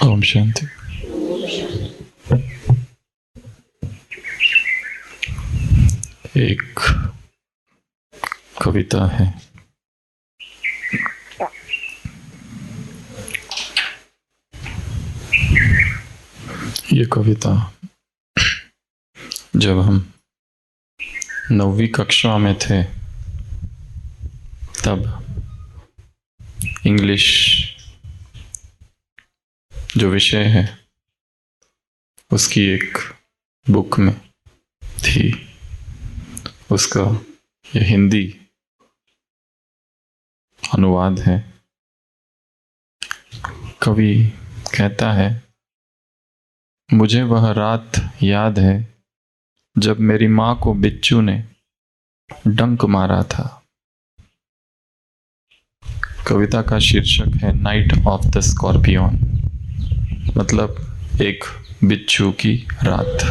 ओम शांति। एक कविता है। ये कविता जब हम 9वीं कक्षा में थे तब इंग्लिश जो विषय है उसकी एक बुक में थी। उसका ये हिंदी अनुवाद है। कवि कहता है, मुझे वह रात याद है जब मेरी माँ को बिच्छू ने डंक मारा था। कविता का शीर्षक है नाइट ऑफ द स्कॉर्पियन, मतलब एक बिच्छू की रात।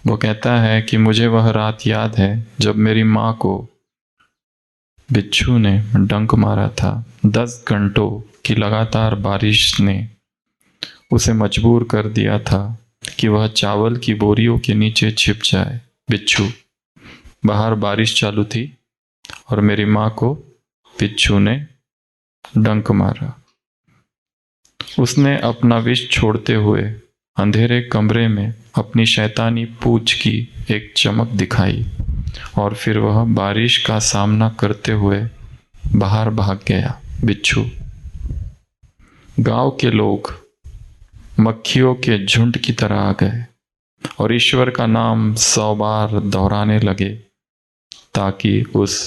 वो कहता है कि मुझे वह रात याद है जब मेरी माँ को बिच्छू ने डंक मारा था। 10 घंटों की लगातार बारिश ने उसे मजबूर कर दिया था कि वह चावल की बोरियों के नीचे छिप जाए। बिच्छू, बाहर बारिश चालू थी और मेरी माँ को बिच्छू ने डंक मारा। उसने अपना विष छोड़ते हुए अंधेरे कमरे में अपनी शैतानी पूंछ की एक चमक दिखाई और फिर वह बारिश का सामना करते हुए बाहर भाग गया। बिच्छू, गांव के लोग मक्खियों के झुंड की तरह आ गए और ईश्वर का नाम 100 बार दोहराने लगे ताकि उस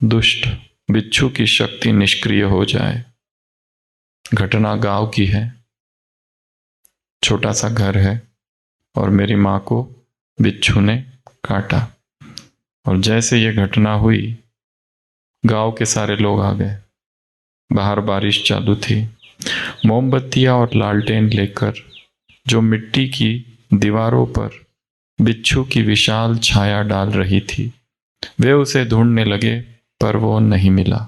दुष्ट बिच्छू की शक्ति निष्क्रिय हो जाए। घटना गांव की है। छोटा सा घर है और मेरी माँ को बिच्छू ने काटा। और जैसे ये घटना हुई, गांव के सारे लोग आ गए। बाहर बारिश चालू थी। मोमबत्तियां और लालटेन लेकर जो मिट्टी की दीवारों पर बिच्छू की विशाल छाया डाल रही थी, वे उसे ढूंढने लगे पर वो नहीं मिला।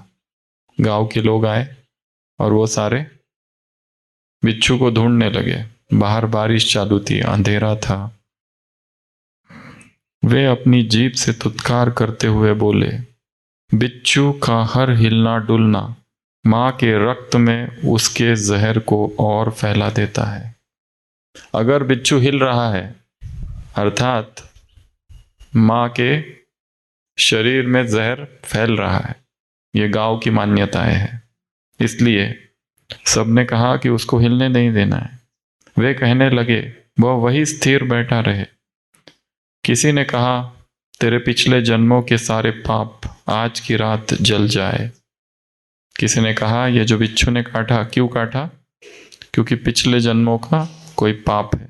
गांव के लोग आए और वो सारे बिच्छू को ढूंढने लगे। बाहर बारिश चालू थी, अंधेरा था। वे अपनी जीभ से तुत्कार करते हुए बोले, बिच्छू का हर हिलना डुलना माँ के रक्त में उसके जहर को और फैला देता है। अगर बिच्छू हिल रहा है अर्थात माँ के शरीर में जहर फैल रहा है। ये गांव की मान्यताएं हैं। इसलिए सबने कहा कि उसको हिलने नहीं देना है। वे कहने लगे वह वही स्थिर बैठा रहे। किसी ने कहा, तेरे पिछले जन्मों के सारे पाप आज की रात जल जाए। किसी ने कहा, ये जो बिच्छू ने काटा, क्यों काटा? क्योंकि पिछले जन्मों का कोई पाप है।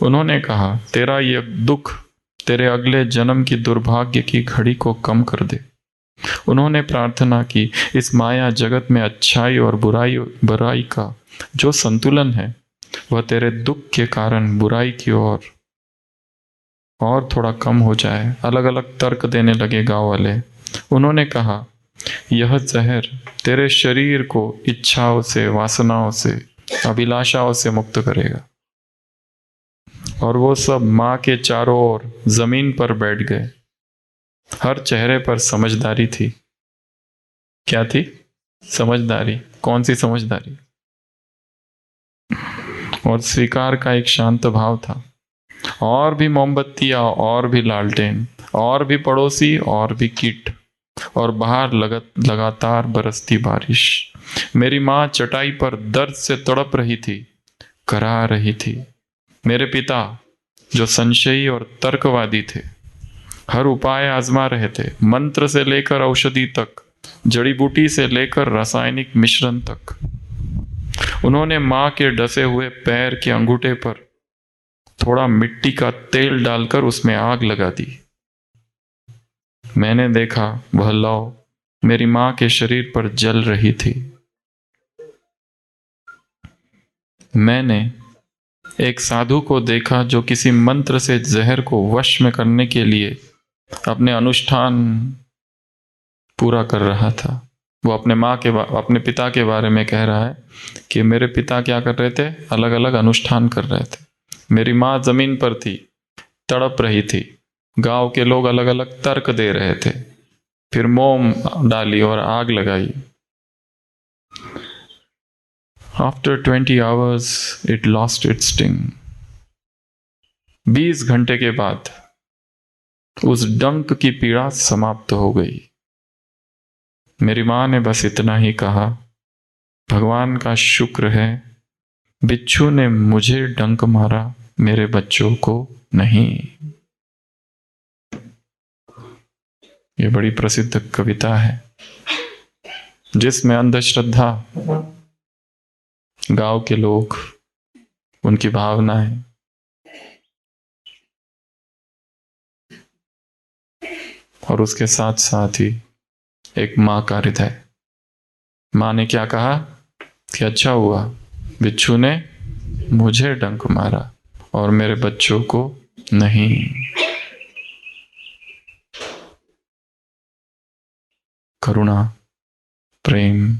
उन्होंने कहा, तेरा ये दुख तेरे अगले जन्म की दुर्भाग्य की घड़ी को कम कर दे। उन्होंने प्रार्थना की, इस माया जगत में अच्छाई और बुराई का जो संतुलन है वह तेरे दुख के कारण बुराई की ओर और थोड़ा कम हो जाए। अलग अलग तर्क देने लगे गांव वाले। उन्होंने कहा, यह जहर तेरे शरीर को इच्छाओं से, वासनाओं से, अभिलाषाओं से मुक्त करेगा। और वो सब माँ के चारों ओर जमीन पर बैठ गए। हर चेहरे पर समझदारी थी। क्या थी? समझदारी। कौन सी समझदारी? और स्वीकार का एक शांत भाव था। और भी मोमबत्तियां, और भी लालटेन, और भी पड़ोसी, और भी कीट, और बाहर लगातार बरसती बारिश। मेरी माँ चटाई पर दर्द से तड़प रही थी, करा रही थी। मेरे पिता जो संशयी और तर्कवादी थे, हर उपाय आजमा रहे थे, मंत्र से लेकर औषधि तक, जड़ी बूटी से लेकर रासायनिक मिश्रण तक। उन्होंने माँ के डसे हुए पैर के अंगूठे पर थोड़ा मिट्टी का तेल डालकर उसमें आग लगा दी। मैंने देखा वह लौ मेरी माँ के शरीर पर जल रही थी। मैंने एक साधु को देखा जो किसी मंत्र से जहर को वश में करने के लिए अपने अनुष्ठान पूरा कर रहा था। वो अपने पिता के बारे में कह रहा है कि मेरे पिता क्या कर रहे थे, अलग अलग अनुष्ठान कर रहे थे। मेरी माँ जमीन पर थी, तड़प रही थी। गांव के लोग अलग अलग तर्क दे रहे थे। फिर मोम डाली और आग लगाई। After 20 hours, it lost its sting. 20 घंटे के बाद उस डंक की पीड़ा समाप्त हो गई। मेरी मां ने बस इतना ही कहा, भगवान का शुक्र है, बिच्छू ने मुझे डंक मारा, मेरे बच्चों को नहीं। ये बड़ी प्रसिद्ध कविता है जिसमें अंधश्रद्धा, गांव के लोग, उनकी भावनाएं और उसके साथ साथ ही एक मां का हृदय। मां ने क्या कहा कि अच्छा हुआ बिच्छू ने मुझे डंक मारा और मेरे बच्चों को नहीं। करुणा, प्रेम,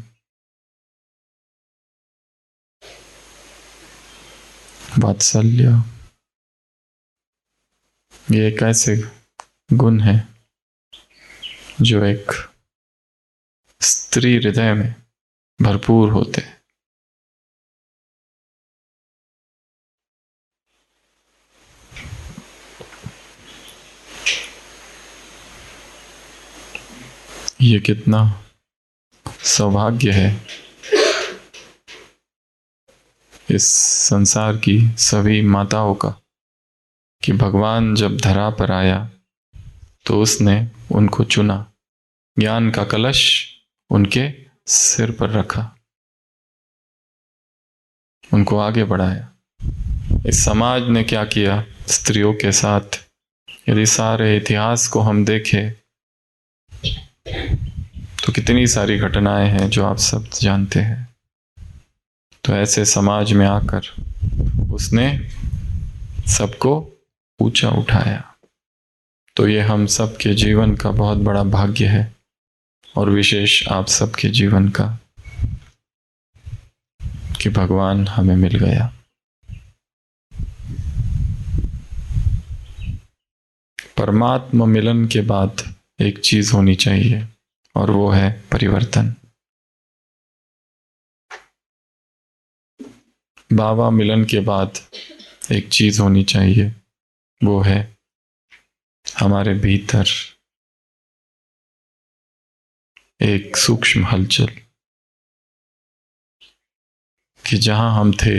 वात्सल्य, ये एक ऐसे गुण है जो एक स्त्री हृदय में भरपूर होते हैं। ये कितना सौभाग्य है इस संसार की सभी माताओं का कि भगवान जब धरा पर आया तो उसने उनको चुना, ज्ञान का कलश उनके सिर पर रखा, उनको आगे बढ़ाया। इस समाज ने क्या किया स्त्रियों के साथ, यदि सारे इतिहास को हम देखें तो कितनी सारी घटनाएं हैं जो आप सब जानते हैं। तो ऐसे समाज में आकर उसने सबको ऊंचा उठाया। तो ये हम सबके जीवन का बहुत बड़ा भाग्य है और विशेष आप सबके जीवन का कि भगवान हमें मिल गया। परमात्मा मिलन के बाद एक चीज होनी चाहिए और वो है परिवर्तन। बाबा मिलन के बाद एक चीज होनी चाहिए, वो है हमारे भीतर एक सूक्ष्म हलचल कि जहां हम थे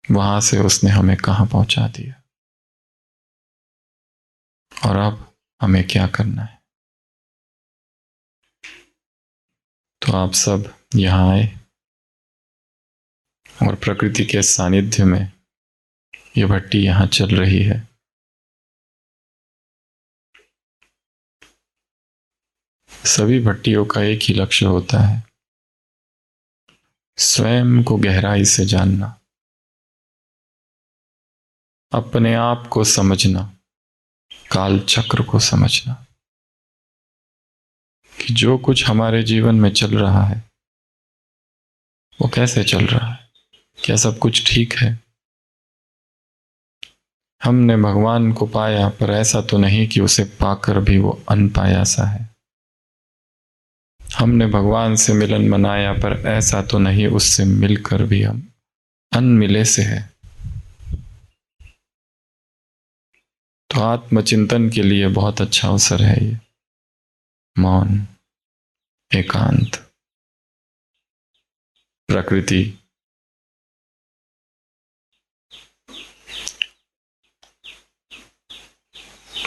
वहां से उसने हमें कहां पहुंचा दिया और अब हमें क्या करना है। तो आप सब यहां आए और प्रकृति के सानिध्य में ये भट्टी यहां चल रही है। सभी भट्टियों का एक ही लक्ष्य होता है, स्वयं को गहराई से जानना, अपने आप को समझना, काल चक्र को समझना कि जो कुछ हमारे जीवन में चल रहा है वो कैसे चल रहा है, क्या सब कुछ ठीक है। हमने भगवान को पाया पर ऐसा तो नहीं कि उसे पाकर भी वो अनपाया सा है। हमने भगवान से मिलन मनाया पर ऐसा तो नहीं उससे मिलकर भी हम अनमिले से है। तो आत्मचिंतन के लिए बहुत अच्छा अवसर है ये मौन, एकांत, प्रकृति,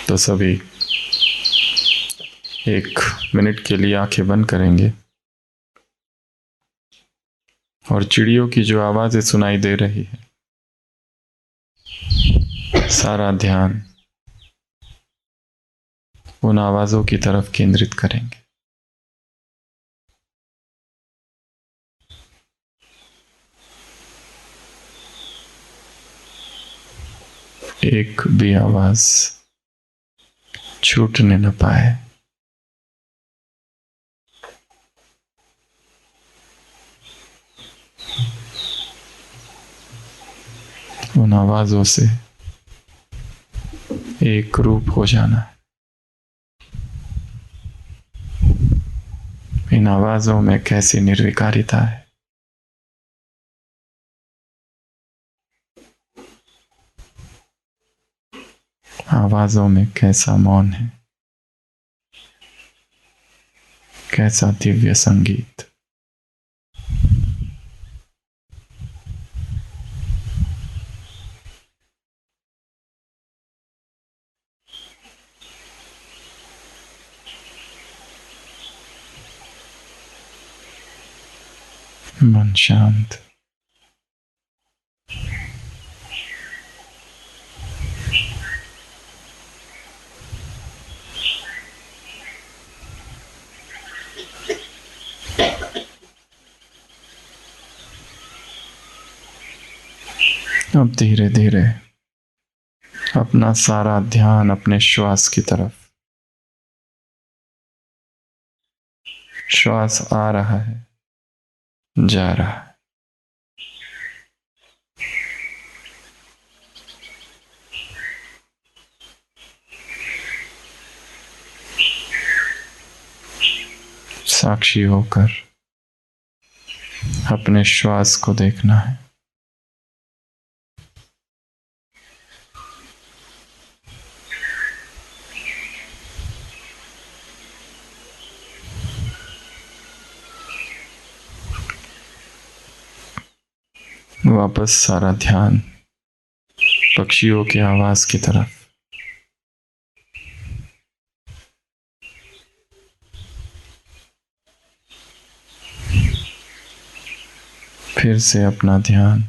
तो सभी 1 मिनट के लिए आंखें बंद करेंगे और चिड़ियों की जो आवाजें सुनाई दे रही है, सारा ध्यान उन आवाजों की तरफ केंद्रित करेंगे। एक भी आवाज छूटने न पाए। उन आवाजों से एक रूप हो जाना है। इन आवाजों में कैसी निर्विकारिता है। आवाजों में कैसा मौन है, कैसा दिव्य संगीत। मन शांत। अब धीरे धीरे अपना सारा ध्यान अपने श्वास की तरफ। श्वास आ रहा है, जा रहा है। साक्षी होकर अपने श्वास को देखना है। वापस सारा ध्यान पक्षियों की आवाज की तरफ। फिर से अपना ध्यान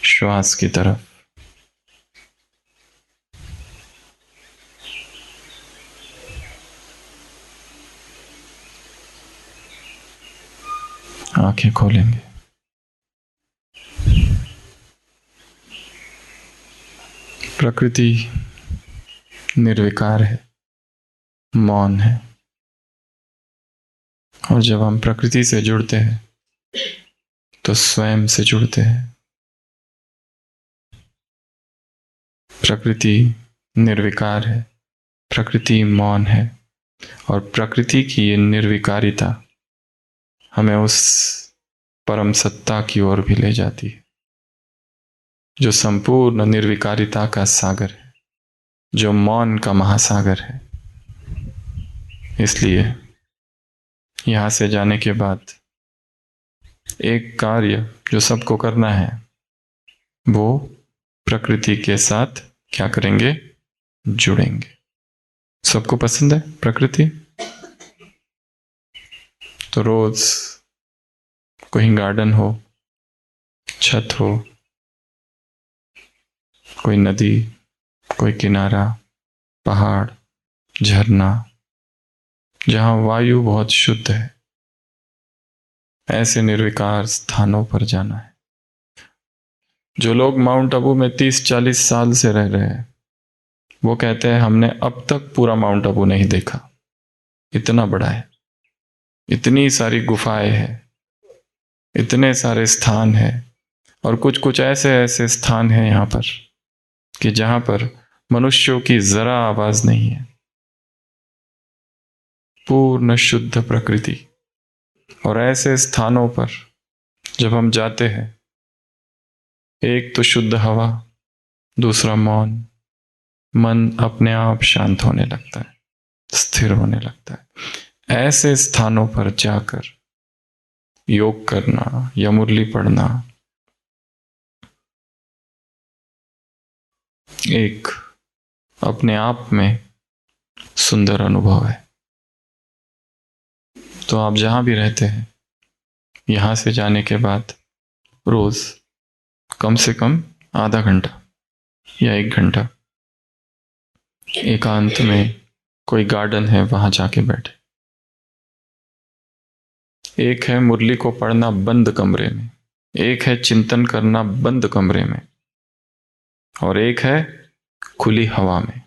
श्वास की तरफ। आंखें खोलेंगे। प्रकृति निर्विकार है, मौन है। और जब हम प्रकृति से जुड़ते हैं तो स्वयं से जुड़ते हैं। प्रकृति निर्विकार है, प्रकृति मौन है, और प्रकृति की ये निर्विकारिता हमें उस परम सत्ता की ओर भी ले जाती है जो संपूर्ण निर्विकारिता का सागर है, जो मौन का महासागर है। इसलिए यहां से जाने के बाद एक कार्य जो सबको करना है, वो प्रकृति के साथ क्या करेंगे? जुड़ेंगे। सबको पसंद है प्रकृति, तो रोज कहीं गार्डन हो, छत हो, कोई नदी, कोई किनारा, पहाड़, झरना, जहां वायु बहुत शुद्ध है, ऐसे निर्विकार स्थानों पर जाना है। जो लोग माउंट आबू में 30-40 साल से रह रहे हैं, वो कहते हैं हमने अब तक पूरा माउंट आबू नहीं देखा, इतना बड़ा है, इतनी सारी गुफाएं हैं, इतने सारे स्थान हैं, और कुछ कुछ ऐसे ऐसे स्थान हैं यहाँ पर कि जहां पर मनुष्यों की जरा आवाज नहीं है। पूर्ण शुद्ध प्रकृति। और ऐसे स्थानों पर जब हम जाते हैं, एक तो शुद्ध हवा, दूसरा मौन, मन अपने आप शांत होने लगता है, स्थिर होने लगता है। ऐसे स्थानों पर जाकर योग करना या मुरली पढ़ना एक अपने आप में सुंदर अनुभव है। तो आप जहां भी रहते हैं, यहां से जाने के बाद रोज कम से कम आधा घंटा या 1 घंटा एकांत में कोई गार्डन है, वहां जाके बैठे। एक है मुरली को पढ़ना बंद कमरे में, एक है चिंतन करना बंद कमरे में, और एक है खुली हवा में।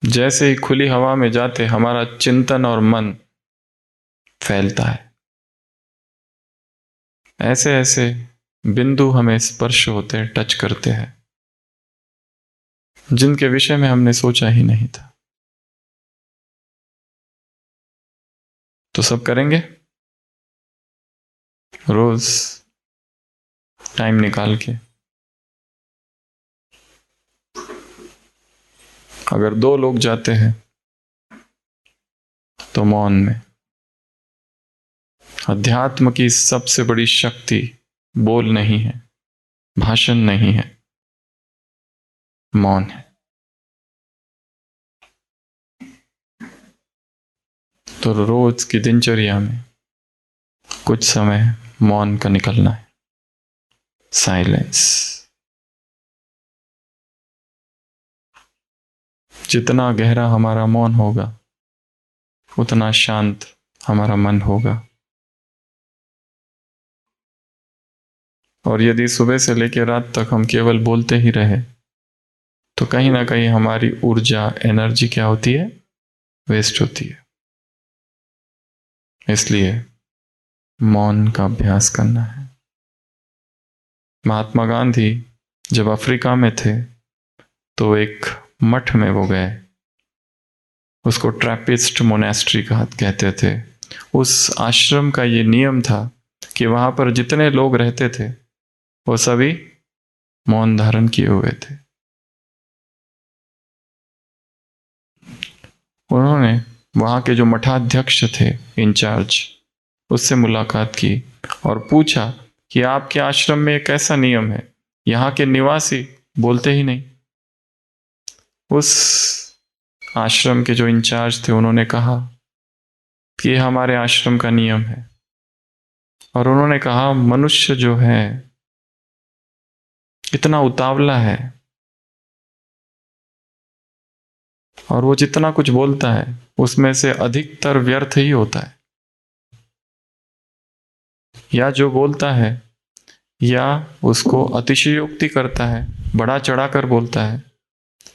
जैसे ही खुली हवा में जाते हमारा चिंतन और मन फैलता है। ऐसे ऐसे बिंदु हमें स्पर्श होते, टच करते हैं, जिनके विषय में हमने सोचा ही नहीं था। तो सब करेंगे रोज टाइम निकाल के। अगर 2 लोग जाते हैं तो मौन में। अध्यात्म की सबसे बड़ी शक्ति बोल नहीं है, भाषण नहीं है, मौन है। तो रोज की दिनचर्या में कुछ समय मौन का निकलना है, साइलेंस। जितना गहरा हमारा मौन होगा उतना शांत हमारा मन होगा। और यदि सुबह से लेकर रात तक हम केवल बोलते ही रहे तो कहीं ना कहीं हमारी ऊर्जा, एनर्जी क्या होती है? वेस्ट होती है। इसलिए मौन का अभ्यास करना है। महात्मा गांधी जब अफ्रीका में थे तो एक मठ में वो गए, उसको ट्रैपिस्ट मोनेस्ट्री कहते थे। उस आश्रम का ये नियम था कि वहां पर जितने लोग रहते थे वो सभी मौन धारण किए हुए थे। उन्होंने वहां के जो मठाध्यक्ष थे, इंचार्ज, उससे मुलाकात की और पूछा कि आपके आश्रम में एक ऐसा नियम है, यहाँ के निवासी बोलते ही नहीं। उस आश्रम के जो इंचार्ज थे उन्होंने कहा कि ये हमारे आश्रम का नियम है। और उन्होंने कहा मनुष्य जो है इतना उतावला है और वो जितना कुछ बोलता है उसमें से अधिकतर व्यर्थ ही होता है। या जो बोलता है या उसको अतिशयोक्ति करता है, बढ़ा चढ़ाकर बोलता है,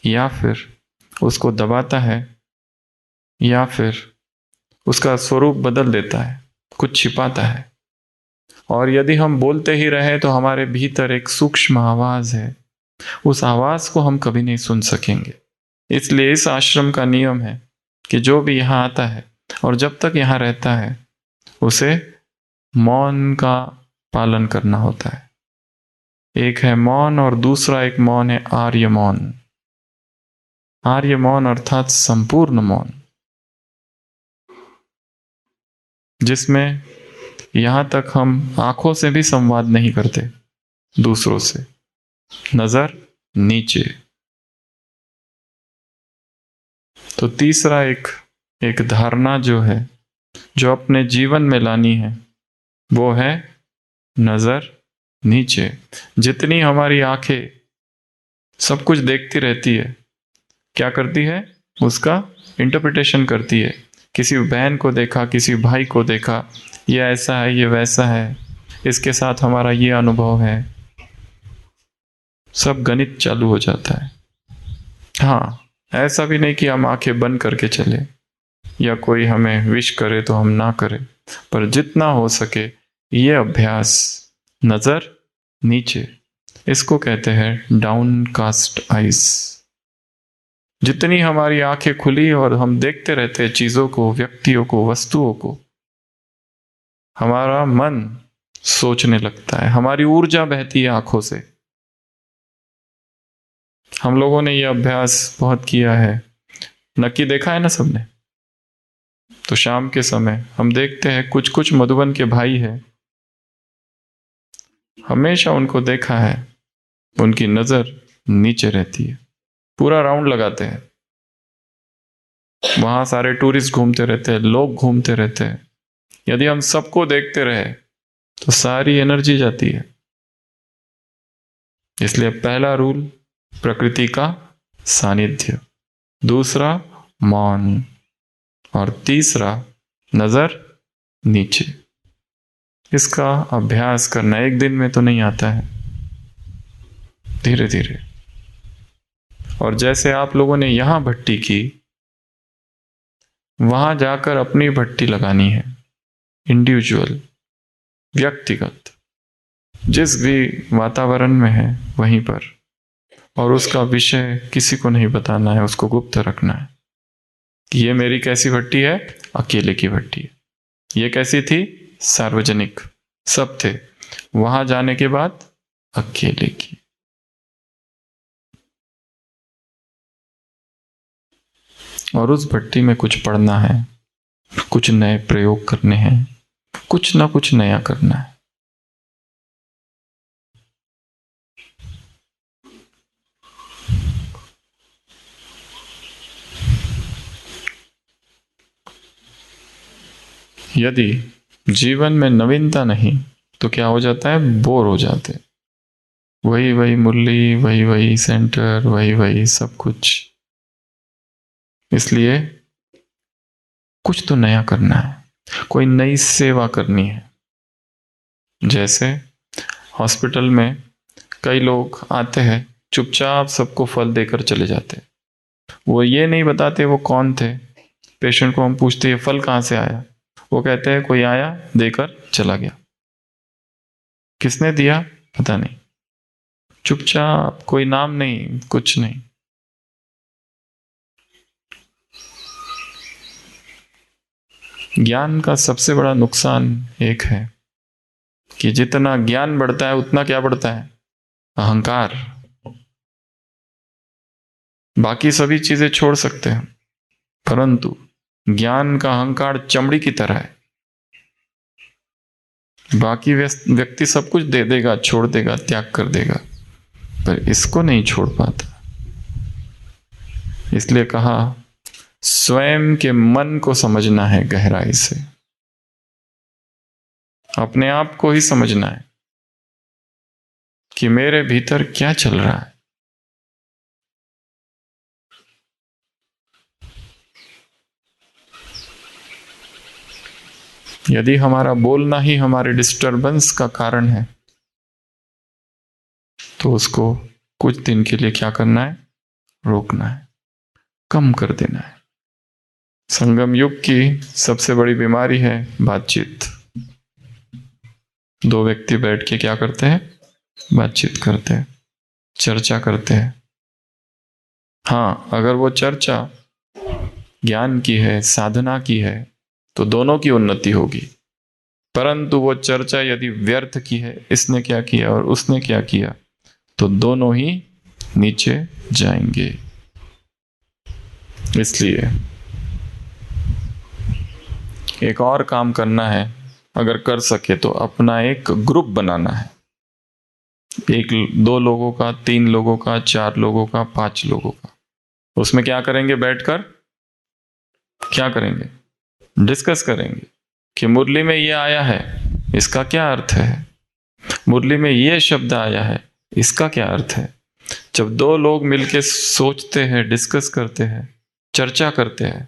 या फिर उसको दबाता है, या फिर उसका स्वरूप बदल देता है, कुछ छिपाता है। और यदि हम बोलते ही रहे तो हमारे भीतर एक सूक्ष्म आवाज है, उस आवाज को हम कभी नहीं सुन सकेंगे। इसलिए इस आश्रम का नियम है कि जो भी यहाँ आता है और जब तक यहाँ रहता है उसे मौन का पालन करना होता है। एक है मौन और दूसरा एक मौन है आर्य मौन। आर्य मौन अर्थात संपूर्ण मौन, जिसमें यहां तक हम आंखों से भी संवाद नहीं करते दूसरों से, नजर नीचे। तो तीसरा एक धारणा जो है, जो अपने जीवन में लानी है, वो है नजर नीचे। जितनी हमारी आंखें सब कुछ देखती रहती है, क्या करती है? उसका इंटरप्रिटेशन करती है। किसी बहन को देखा, किसी भाई को देखा, ये ऐसा है, ये वैसा है, इसके साथ हमारा ये अनुभव है, सब गणित चालू हो जाता है। हाँ, ऐसा भी नहीं कि हम आंखें बंद करके चले या कोई हमें विश करे तो हम ना करें, पर जितना हो सके ये अभ्यास नजर नीचे, इसको कहते हैं डाउन कास्ट आइज। जितनी हमारी आंखें खुली और हम देखते रहते हैं चीजों को, व्यक्तियों को, वस्तुओं को, हमारा मन सोचने लगता है, हमारी ऊर्जा बहती है आंखों से। हम लोगों ने यह अभ्यास बहुत किया है, नक्की देखा है ना सबने। तो शाम के समय हम देखते हैं कुछ कुछ मधुबन के भाई हैं, हमेशा उनको देखा है, उनकी नजर नीचे रहती है। पूरा राउंड लगाते हैं, वहां सारे टूरिस्ट घूमते रहते हैं, लोग घूमते रहते हैं। यदि हम सबको देखते रहे तो सारी एनर्जी जाती है। इसलिए पहला रूल प्रकृति का सानिध्य, दूसरा मौन, और तीसरा नजर नीचे। इसका अभ्यास करना एक दिन में तो नहीं आता है, धीरे धीरे। और जैसे आप लोगों ने यहां भट्टी की, वहां जाकर अपनी भट्टी लगानी है, इंडिविजुअल, व्यक्तिगत। जिस भी वातावरण में है वहीं पर, और उसका विषय किसी को नहीं बताना है, उसको गुप्त रखना है कि ये मेरी कैसी भट्टी है, अकेले की भट्टी है। ये कैसी थी, सार्वजनिक, सब थे, वहां जाने के बाद अकेले की। और उस भट्टी में कुछ पढ़ना है, कुछ नए प्रयोग करने हैं, कुछ ना कुछ नया करना है। यदि जीवन में नवीनता नहीं तो क्या हो जाता है, बोर हो जाते, वही वही मुरली, वही वही सेंटर, वही वही सब कुछ। इसलिए कुछ तो नया करना है, कोई नई सेवा करनी है। जैसे हॉस्पिटल में कई लोग आते हैं, चुपचाप सबको फल देकर चले जाते, वो ये नहीं बताते वो कौन थे। पेशेंट को हम पूछते हैं फल कहाँ से आया, वो कहते हैं कोई आया देकर चला गया। किसने दिया पता नहीं, चुपचाप, कोई नाम नहीं, कुछ नहीं। ज्ञान का सबसे बड़ा नुकसान एक है कि जितना ज्ञान बढ़ता है उतना क्या बढ़ता है, अहंकार। बाकी सभी चीजें छोड़ सकते हैं, परंतु ज्ञान का अहंकार चमड़ी की तरह है। बाकी व्यक्ति सब कुछ दे देगा, छोड़ देगा, त्याग कर देगा, पर इसको नहीं छोड़ पाता। इसलिए कहा स्वयं के मन को समझना है गहराई से, अपने आप को ही समझना है कि मेरे भीतर क्या चल रहा है। यदि हमारा बोलना ही हमारे डिस्टरबेंस का कारण है तो उसको कुछ दिन के लिए क्या करना है, रोकना है, कम कर देना है। संगम युग की सबसे बड़ी बीमारी है बातचीत। दो व्यक्ति बैठ के क्या करते हैं, बातचीत करते हैं, चर्चा करते हैं। हाँ, अगर वो चर्चा ज्ञान की है, साधना की है, तो दोनों की उन्नति होगी। परंतु वो चर्चा यदि व्यर्थ की है, इसने क्या किया और उसने क्या किया, तो दोनों ही नीचे जाएंगे। इसलिए एक और काम करना है, अगर कर सके तो अपना एक ग्रुप बनाना है, एक दो लोगों का, तीन लोगों का, चार लोगों का, 5 लोगों का। उसमें क्या करेंगे, बैठकर क्या करेंगे, डिस्कस करेंगे कि मुरली में ये आया है, इसका क्या अर्थ है, मुरली में ये शब्द आया है, इसका क्या अर्थ है। जब दो लोग मिलकर सोचते हैं, डिस्कस करते हैं, चर्चा करते हैं,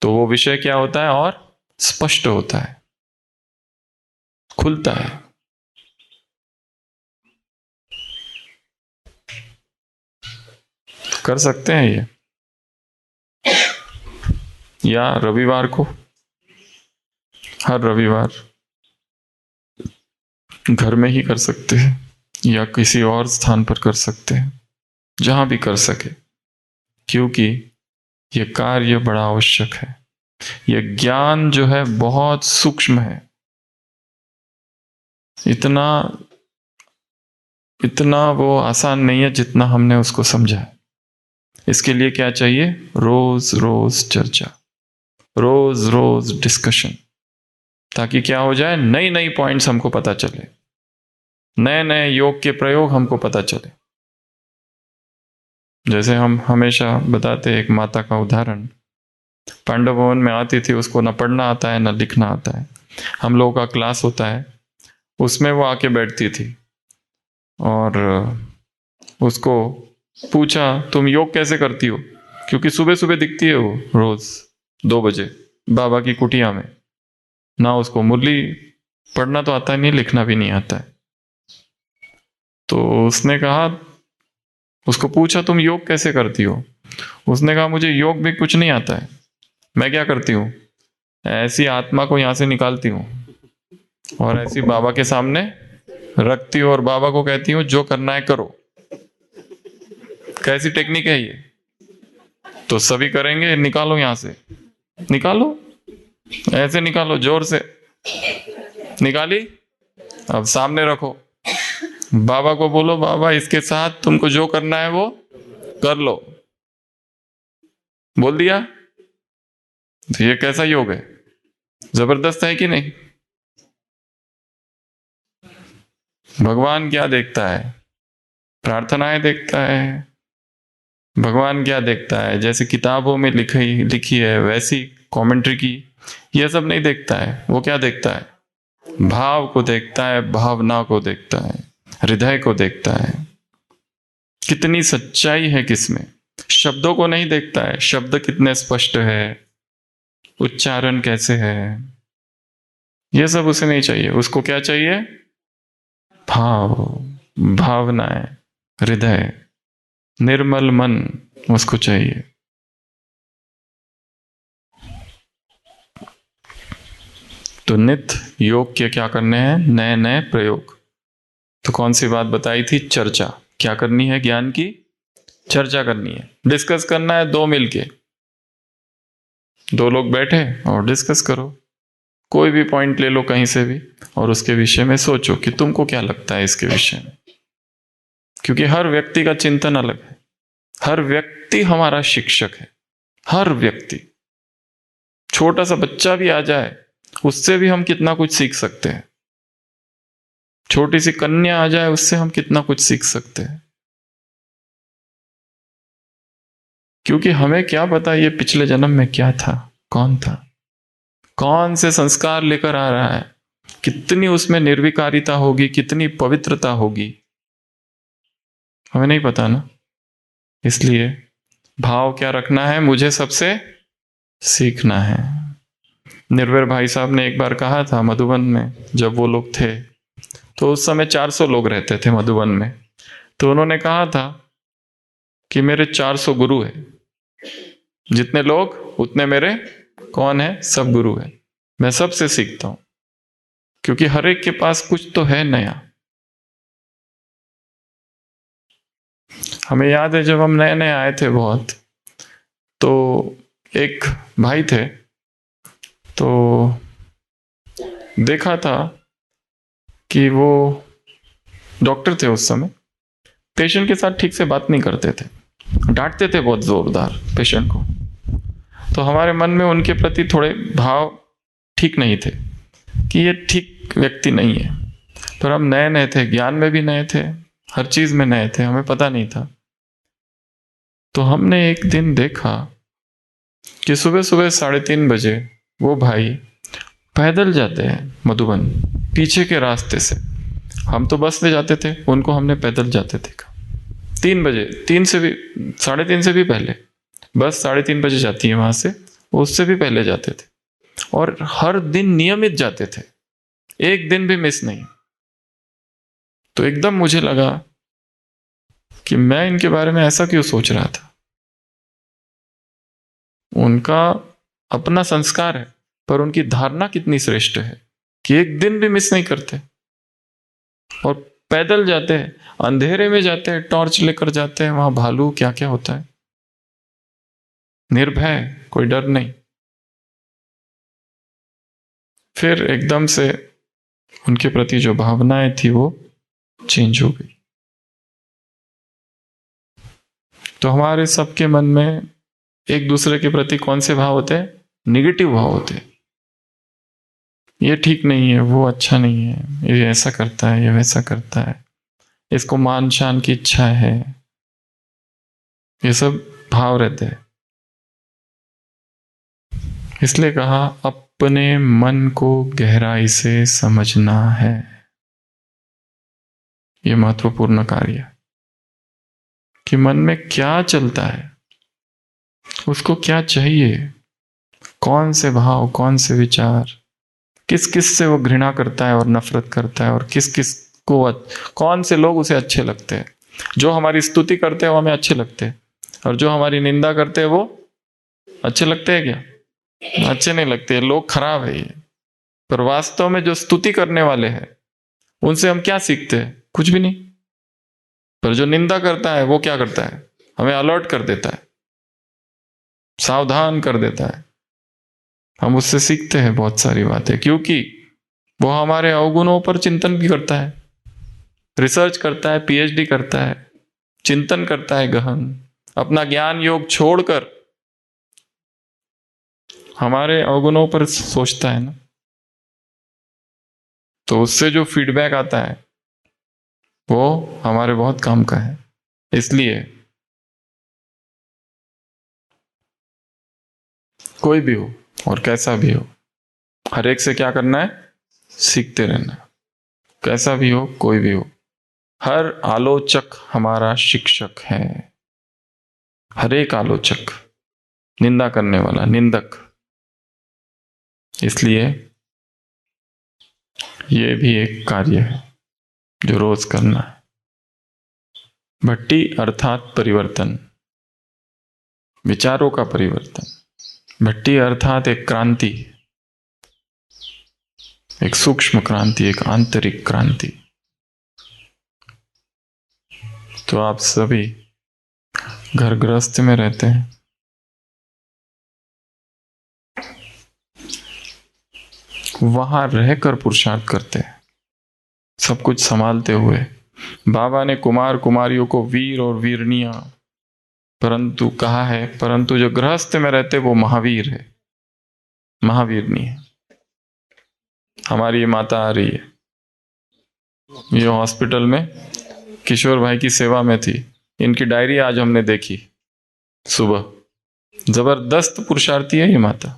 तो वो विषय क्या होता है, और स्पष्ट होता है, खुलता है। कर सकते हैं ये, या रविवार को, हर रविवार घर में ही कर सकते हैं, या किसी और स्थान पर कर सकते हैं, जहां भी कर सके, क्योंकि यह कार्य बड़ा आवश्यक है। यह ज्ञान जो है बहुत सूक्ष्म है, इतना इतना वो आसान नहीं है जितना हमने उसको समझा है। इसके लिए क्या चाहिए, रोज रोज चर्चा, रोज रोज डिस्कशन, ताकि क्या हो जाए, नई नई पॉइंट्स हमको पता चले, नए नए योग के प्रयोग हमको पता चले। जैसे हम हमेशा बताते, एक माता का उदाहरण, पांडव भवन में आती थी, उसको न पढ़ना आता है न लिखना आता है। हम लोगों का क्लास होता है, उसमें वो आके बैठती थी और उसको पूछा तुम योग कैसे करती हो, क्योंकि सुबह सुबह दिखती है वो रोज 2 बजे बाबा की कुटिया में। ना उसको मुरली पढ़ना तो आता नहीं, लिखना भी नहीं आता है। तो उसने कहा, उसको पूछा तुम योग कैसे करती हो, उसने कहा मुझे योग भी कुछ नहीं आता है, मैं क्या करती हूँ, ऐसी आत्मा को यहां से निकालती हूँ और ऐसी बाबा के सामने रखती हूँ और बाबा को कहती हूँ जो करना है करो। कैसी टेक्निक है ये? तो सभी करेंगे, निकालो यहां से, निकालो, ऐसे निकालो, जोर से निकाली। अब सामने रखो, बाबा को बोलो बाबा इसके साथ तुमको जो करना है वो कर लो। बोल दिया। तो ये कैसा योग है? जबरदस्त है कि नहीं? भगवान क्या देखता है? प्रार्थनाएं देखता है। भगवान क्या देखता है? जैसे किताबों में लिखी है वैसी कमेंट्री की, यह सब नहीं देखता है। वो क्या देखता है? भाव को देखता है, भावना को देखता है, हृदय को देखता है। कितनी सच्चाई है किसमें? शब्दों को नहीं देखता है, शब्द कितने स्पष्ट है, उच्चारण कैसे है, यह सब उसे नहीं चाहिए। उसको क्या चाहिए? भाव, भावनाएं, हृदय, निर्मल मन उसको चाहिए। तो नित्य योग के क्या करने हैं? नए नए प्रयोग। तो कौन सी बात बताई थी? चर्चा। क्या करनी है? ज्ञान की चर्चा करनी है, डिस्कस करना है। दो मिलके, दो लोग बैठे और डिस्कस करो। कोई भी पॉइंट ले लो कहीं से भी और उसके विषय में सोचो कि तुमको क्या लगता है इसके विषय में। क्योंकि हर व्यक्ति का चिंतन अलग है। हर व्यक्ति हमारा शिक्षक है। हर व्यक्ति, छोटा सा बच्चा भी आ जाए उससे भी हम कितना कुछ सीख सकते हैं। छोटी सी कन्या आ जाए उससे हम कितना कुछ सीख सकते हैं। क्योंकि हमें क्या पता ये पिछले जन्म में क्या था, कौन था, कौन से संस्कार लेकर आ रहा है, कितनी उसमें निर्विकारिता होगी, कितनी पवित्रता होगी, हमें नहीं पता ना। इसलिए भाव क्या रखना है? मुझे सबसे सीखना है। निर्भय भाई साहब ने एक बार कहा था मधुबन में, जब वो लोग थे तो उस समय 400 लोग रहते थे मधुबन में। तो उन्होंने कहा था कि मेरे 400 गुरु हैं, जितने लोग उतने मेरे कौन है? सब गुरु है। मैं सबसे सीखता हूं, क्योंकि हर एक के पास कुछ तो है नया। हमें याद है जब हम नए नए आए थे बहुत, तो एक भाई थे, तो देखा था कि वो डॉक्टर थे उस समय, पेशेंट के साथ ठीक से बात नहीं करते थे, डांटते थे बहुत जोरदार पेशेंट को। तो हमारे मन में उनके प्रति थोड़े भाव ठीक नहीं थे कि ये ठीक व्यक्ति नहीं है। पर हम नए नए थे, ज्ञान में भी नए थे, हर चीज में नए थे, हमें पता नहीं था। तो हमने एक दिन देखा कि सुबह सुबह 3:30 बजे वो भाई पैदल जाते हैं मधुबन, पीछे के रास्ते से। हम तो बस ले जाते थे, उनको हमने पैदल जाते देखा। 3 बजे, 3 से भी, 3:30 से भी पहले, बस 3:30 बजे जाती है वहां से, वो उससे भी पहले जाते थे और हर दिन नियमित जाते थे, एक दिन भी मिस नहीं। तो एकदम मुझे लगा कि मैं इनके बारे में ऐसा क्यों सोच रहा था। उनका अपना संस्कार है, पर उनकी धारणा कितनी श्रेष्ठ है कि एक दिन भी मिस नहीं करते और पैदल जाते हैं, अंधेरे में जाते हैं, टॉर्च लेकर जाते हैं, वहां भालू क्या क्या होता है, निर्भय, कोई डर नहीं। फिर एकदम से उनके प्रति जो भावनाएं थी वो चेंज हो गई। तो हमारे सबके मन में एक दूसरे के प्रति कौन से भाव होते हैं? निगेटिव भाव होते हैं। ये ठीक नहीं है, वो अच्छा नहीं है, ये ऐसा करता है, ये वैसा करता है, इसको मान शान की इच्छा है, ये सब भाव रहते हैं। इसलिए कहा अपने मन को गहराई से समझना है। ये महत्वपूर्ण कार्य है कि मन में क्या चलता है, उसको क्या चाहिए, कौन से भाव, कौन से विचार, किस किस से वो घृणा करता है और नफरत करता है, और किस किस को, कौन से लोग उसे अच्छे लगते हैं। जो हमारी स्तुति करते हैं वो हमें अच्छे लगते हैं, और जो हमारी निंदा करते हैं वो अच्छे लगते हैं क्या? अच्छे नहीं लगते, लोग खराब है ये। पर वास्तव में जो स्तुति करने वाले हैं उनसे हम क्या सीखते हैं? कुछ भी नहीं। पर जो निंदा करता है वो क्या करता है? हमें अलर्ट कर देता है, सावधान कर देता है। हम उससे सीखते हैं बहुत सारी बातें, क्योंकि वो हमारे अवगुणों पर चिंतन भी करता है, रिसर्च करता है, पीएचडी करता है, चिंतन करता है गहन, अपना ज्ञान योग छोड़कर हमारे अवगुणों पर सोचता है ना। तो उससे जो फीडबैक आता है वो हमारे बहुत काम का है। इसलिए कोई भी हो और कैसा भी हो, हर एक से क्या करना है? सीखते रहना। कैसा भी हो, कोई भी हो, हर आलोचक हमारा शिक्षक है। हर एक आलोचक, निंदा करने वाला, निंदक। इसलिए ये भी एक कार्य है जो रोज करना है। भट्टी अर्थात परिवर्तन, विचारों का परिवर्तन। भट्टी अर्थात एक क्रांति, एक सूक्ष्म क्रांति, एक आंतरिक क्रांति। तो आप सभी घर गृहस्थ में रहते हैं, वहां रहकर पुरुषार्थ करते हैं, सब कुछ संभालते हुए। बाबा ने कुमार कुमारियों को वीर और वीरनिया परंतु कहा है, परंतु जो गृहस्थ में रहते वो महावीर है, महावीरनी है। हमारी ये माता आ रही है, ये हॉस्पिटल में किशोर भाई की सेवा में थी। इनकी डायरी आज हमने देखी सुबह। जबरदस्त पुरुषार्थी है ये माता,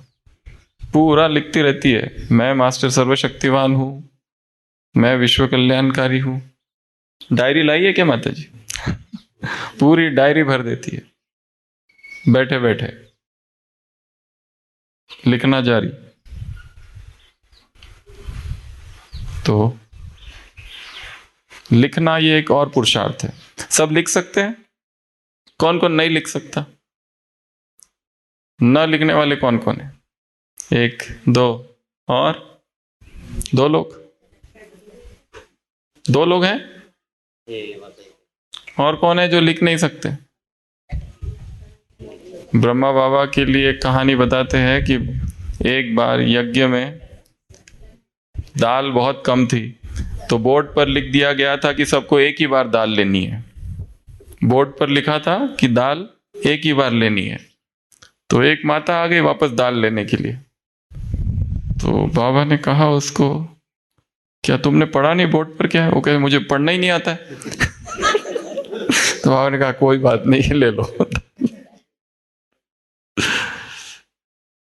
पूरा लिखती रहती है, मैं मास्टर सर्वशक्तिवान हूं, मैं विश्व कल्याणकारी हूं। डायरी लाई है क्या माता जी? पूरी डायरी भर देती है, बैठे बैठे लिखना जारी। तो लिखना ये एक और पुरुषार्थ है। सब लिख सकते हैं, कौन कौन नहीं लिख सकता? न लिखने वाले कौन कौन है? एक दो और दो लोग, दो लोग हैं। और कौन है जो लिख नहीं सकते? ब्रह्मा बाबा के लिए एक कहानी बताते हैं कि एक बार यज्ञ में दाल बहुत कम थी, तो बोर्ड पर लिख दिया गया था कि सबको एक ही बार दाल लेनी है। बोर्ड पर लिखा था कि दाल एक ही बार लेनी है। तो एक माता आ गई वापस दाल लेने के लिए। तो बाबा ने कहा उसको, क्या तुमने पढ़ा नहीं बोर्ड पर क्या है? वो कहे मुझे पढ़ना ही नहीं आता है। तो बाबा ने कहा कोई बात नहीं, ले लो।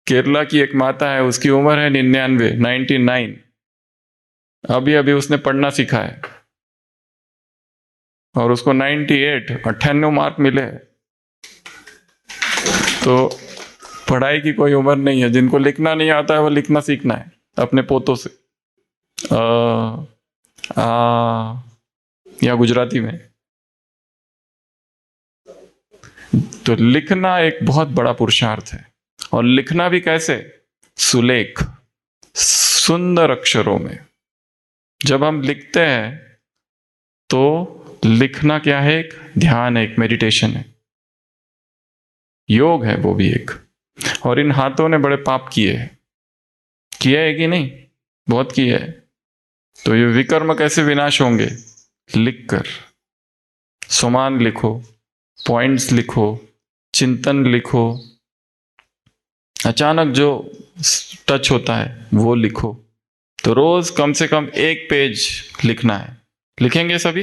केरला की एक माता है, उसकी उम्र है 99। अभी अभी उसने पढ़ना सीखा है और उसको 98 मार्क मिले। तो पढ़ाई की कोई उम्र नहीं है। जिनको लिखना नहीं आता है वो लिखना सीखना है अपने पोतों से, या गुजराती में। तो लिखना एक बहुत बड़ा पुरुषार्थ है। और लिखना भी कैसे? सुलेख, सुंदर अक्षरों में। जब हम लिखते हैं तो लिखना क्या है? एक ध्यान है, एक मेडिटेशन है, योग है वो भी एक। और इन हाथों ने बड़े पाप किए हैं, किए है कि नहीं? बहुत किए है। तो ये विकर्म कैसे विनाश होंगे? लिखकर। सुमान लिखो, पॉइंट्स लिखो, चिंतन लिखो, अचानक जो टच होता है वो लिखो। तो रोज कम से कम एक पेज लिखना है। लिखेंगे सभी?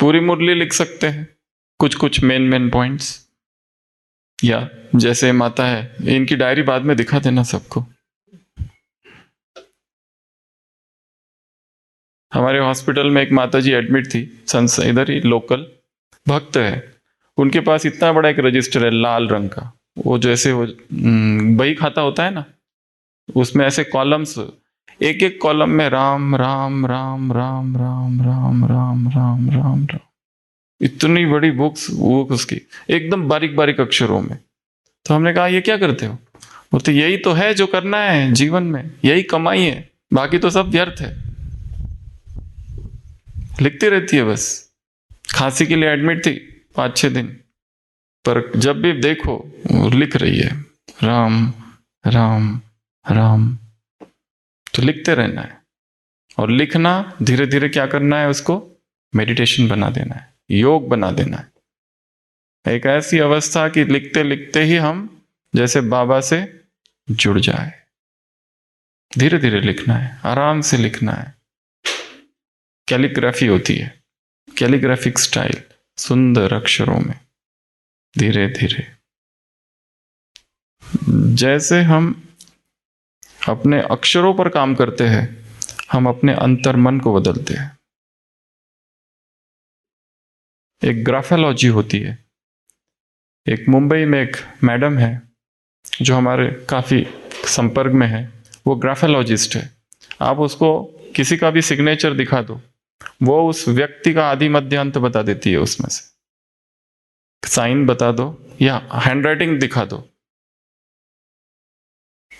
पूरी मुरली लिख सकते हैं, कुछ कुछ मेन पॉइंट्स। या जैसे माता है, इनकी डायरी बाद में दिखा देना सबको। हमारे हॉस्पिटल में एक माता जी एडमिट थी, इधर ही लोकल भक्त है। उनके पास इतना बड़ा एक रजिस्टर है लाल रंग का, वो जैसे वो बही खाता होता है ना, उसमें ऐसे कॉलम्स, एक एक कॉलम में राम राम राम राम राम राम राम राम राम राम। इतनी बड़ी बुक्स वो उसकी, एकदम बारीक बारीक अक्षरों में। तो हमने कहा ये क्या करते हो? बोलते यही तो है जो करना है जीवन में, यही कमाई है, बाकी तो सब व्यर्थ है। लिखती रहती है बस। खांसी के लिए एडमिट थी 5-6 दिन, पर जब भी देखो वो लिख रही है राम राम राम। तो लिखते रहना है, और लिखना धीरे धीरे क्या करना है, उसको मेडिटेशन बना देना है, योग बना देना है। एक ऐसी अवस्था कि लिखते लिखते ही हम जैसे बाबा से जुड़ जाए। धीरे धीरे लिखना है, आराम से लिखना है। कैलीग्राफी होती है, कैलीग्राफिक स्टाइल, सुंदर अक्षरों में धीरे धीरे। जैसे हम अपने अक्षरों पर काम करते हैं, हम अपने अंतर मन को बदलते हैं। एक ग्राफोलॉजी होती है। एक मुंबई में एक मैडम है जो हमारे काफी संपर्क में है, वो ग्राफोलॉजिस्ट है। आप उसको किसी का भी सिग्नेचर दिखा दो, वो उस व्यक्ति का आदि मध्य अंत बता देती है। उसमें से साइन बता दो या हैंडराइटिंग दिखा दो।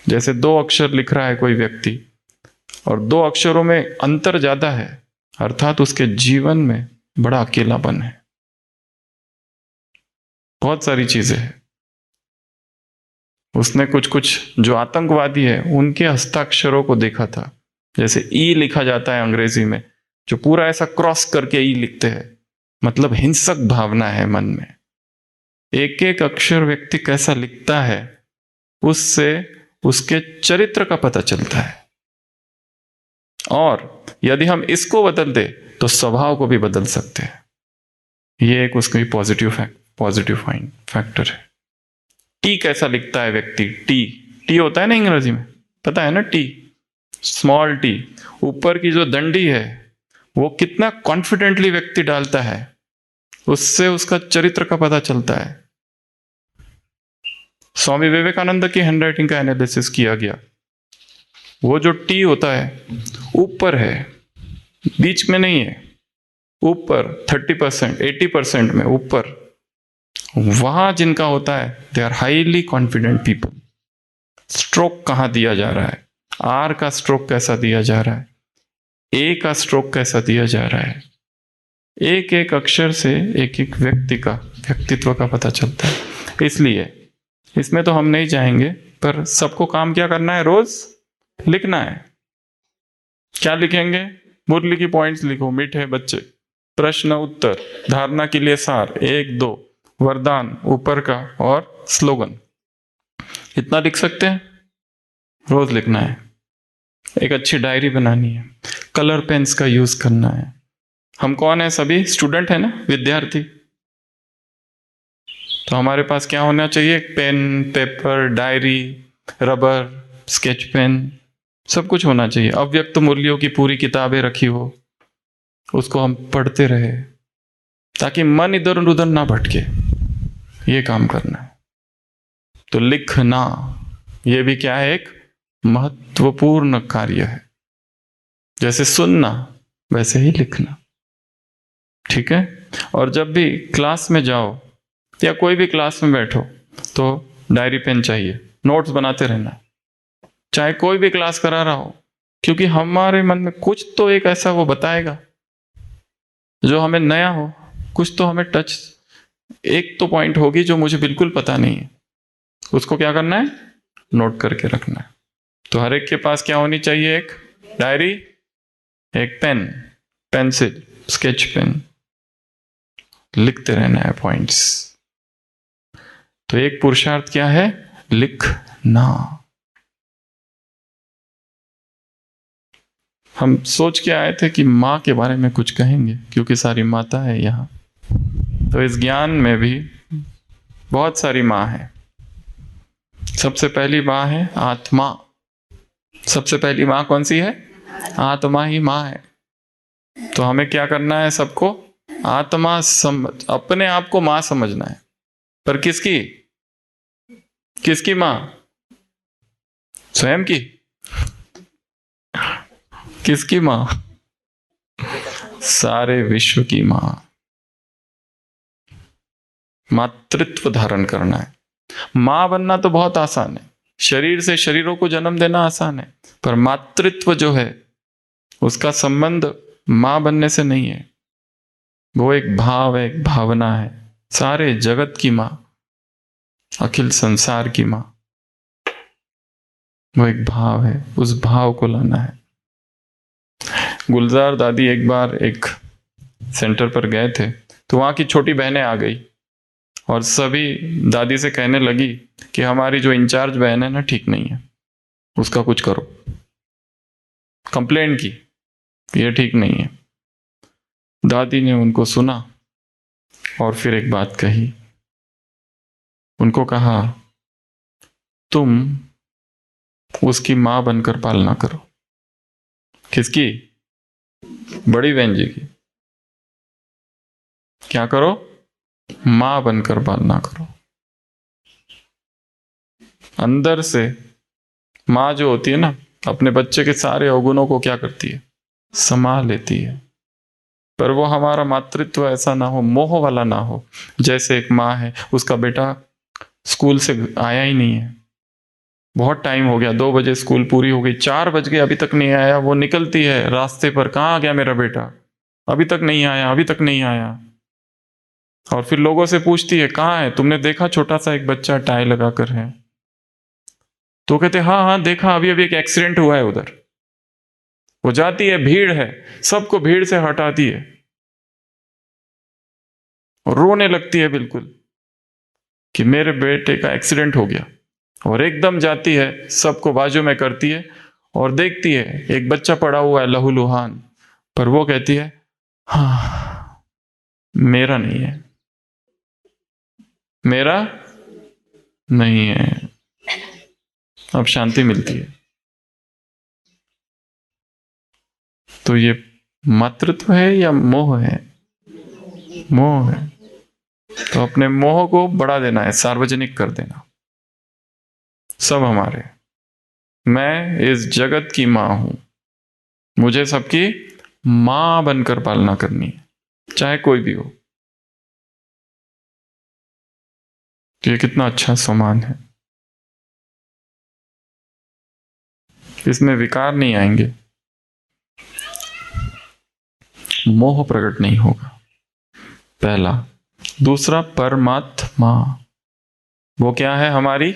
जैसे 2 अक्षर लिख रहा है कोई व्यक्ति और 2 अक्षरों में अंतर ज्यादा है, अर्थात उसके जीवन में बड़ा अकेलापन है, बहुत सारी चीजें हैं। उसने कुछ कुछ जो आतंकवादी है उनके हस्ताक्षरों को देखा था। जैसे ई लिखा जाता है अंग्रेजी में, जो पूरा ऐसा क्रॉस करके ई लिखते हैं, मतलब हिंसक भावना है मन में। एक एक अक्षर व्यक्ति कैसा लिखता है, उससे उसके चरित्र का पता चलता है। और यदि हम इसको बदल दे तो स्वभाव को भी बदल सकते हैं। ये एक उसकी पॉजिटिव फैक्टर है। टी कैसा लिखता है व्यक्ति, टी होता है ना अंग्रेजी में, पता है ना, टी, स्मॉल टी। ऊपर की जो दंडी है वो कितना कॉन्फिडेंटली व्यक्ति डालता है, उससे उसका चरित्र का पता चलता है। स्वामी विवेकानंद की हैंडराइटिंग का एनालिसिस किया गया। वो जो टी होता है ऊपर है, बीच में नहीं है, ऊपर 30%, 80% में ऊपर, वहां जिनका होता है they are highly confident people. Stroke कहां दिया जा रहा है, आर का स्ट्रोक कैसा दिया जा रहा है, ए का स्ट्रोक कैसा दिया जा रहा है, एक एक अक्षर से एक एक व्यक्ति का व्यक्तित्व का पता चलता है। इसलिए इसमें तो हम नहीं जाएंगे, पर सबको काम क्या करना है, रोज लिखना है। क्या लिखेंगे, मुरली की पॉइंट्स लिखो, मीठे बच्चे, प्रश्न उत्तर, धारणा के लिए सार, 1-2, वरदान ऊपर का, और स्लोगन। इतना लिख सकते हैं, रोज लिखना है। एक अच्छी डायरी बनानी है, कलर पेन्स का यूज करना है। हम कौन है, सभी स्टूडेंट है ना, विद्यार्थी। तो हमारे पास क्या होना चाहिए, pen, paper, diary, rubber, sketch pen, सब कुछ होना चाहिए। अव्यक्त मूल्यों की पूरी किताबें रखी हो, उसको हम पढ़ते रहे, ताकि मन इधर उधर ना भटके। ये काम करना है। तो लिखना, ये भी क्या है, एक महत्वपूर्ण कार्य है। जैसे सुनना वैसे ही लिखना, ठीक है। और जब भी क्लास में जाओ या कोई भी क्लास में बैठो तो डायरी पेन चाहिए, नोट्स बनाते रहना, चाहे कोई भी क्लास करा रहा हो, क्योंकि हमारे मन में कुछ तो एक ऐसा वो बताएगा जो हमें नया हो, कुछ तो हमें टच, एक तो पॉइंट होगी जो मुझे बिल्कुल पता नहीं है, उसको क्या करना है, नोट करके रखना है। तो हर एक के पास क्या होनी चाहिए, एक डायरी, एक पेन, पेंसिल, स्केच पेन, लिखते रहना है पॉइंट्स। तो एक पुरुषार्थ क्या है, लिखना। हम सोच के आए थे कि माँ के बारे में कुछ कहेंगे, क्योंकि सारी माता है यहाँ। तो इस ज्ञान में भी बहुत सारी माँ है। सबसे पहली माँ है आत्मा। सबसे पहली माँ कौन सी है, आत्मा ही माँ है। तो हमें क्या करना है, सबको आत्मा समझ, अपने आप को माँ समझना है। पर किसकी, किसकी माँ, स्वयं की, किसकी माँ, सारे विश्व की माँ। मातृत्व धारण करना है। माँ बनना तो बहुत आसान है, शरीर से शरीरों को जन्म देना आसान है, पर मातृत्व जो है उसका संबंध मां बनने से नहीं है। वो एक भाव है, एक भावना है, सारे जगत की मां, अखिल संसार की मां। वो एक भाव है, उस भाव को लाना है। गुलजार दादी एक बार एक सेंटर पर गए थे, तो वहां की छोटी बहनें आ गई और सभी दादी से कहने लगी कि हमारी जो इंचार्ज बहन है ना, ठीक नहीं है, उसका कुछ करो। कंप्लेंट की, ये ठीक नहीं है। दादी ने उनको सुना और फिर एक बात कही। उनको कहा, तुम उसकी मां बनकर पालना करो। किसकी? बड़ी बहन जी की। क्या करो? मां बनकर पालना करो। अंदर से मां जो होती है ना, अपने बच्चे के सारे अवगुणों को क्या करती है? समा लेती है। पर वो हमारा मातृत्व ऐसा ना हो, मोह वाला ना हो। जैसे एक माँ है, उसका बेटा स्कूल से आया ही नहीं है, बहुत टाइम हो गया, 2 बजे स्कूल पूरी हो गई, 4 बज गए, अभी तक नहीं आया। वो निकलती है रास्ते पर, कहाँ गया मेरा बेटा, अभी तक नहीं आया, अभी तक नहीं आया। और फिर लोगों से पूछती है, कहाँ है, तुमने देखा छोटा सा एक बच्चा टाई लगाकर है? तो कहते हाँ हाँ देखा, अभी अभी एक एक्सीडेंट हुआ है उधर। वो जाती है, भीड़ है, सबको भीड़ से हटाती है और रोने लगती है बिल्कुल कि मेरे बेटे का एक्सीडेंट हो गया। और एकदम जाती है, सबको बाजू में करती है और देखती है एक बच्चा पड़ा हुआ है लहूलुहान, पर वो कहती है, हाँ मेरा नहीं है, मेरा नहीं है। अब शांति मिलती है। तो ये मातृत्व है या मोह है? मोह है। तो अपने मोह को बढ़ा देना है, सार्वजनिक कर देना। सब हमारे, मैं इस जगत की मां हूं, मुझे सबकी मां बनकर पालना करनी है, चाहे कोई भी हो। तो ये कितना अच्छा सम्मान है। इसमें विकार नहीं आएंगे, मोह प्रकट नहीं होगा, पहला। दूसरा, परमात्मा, वो क्या है? हमारी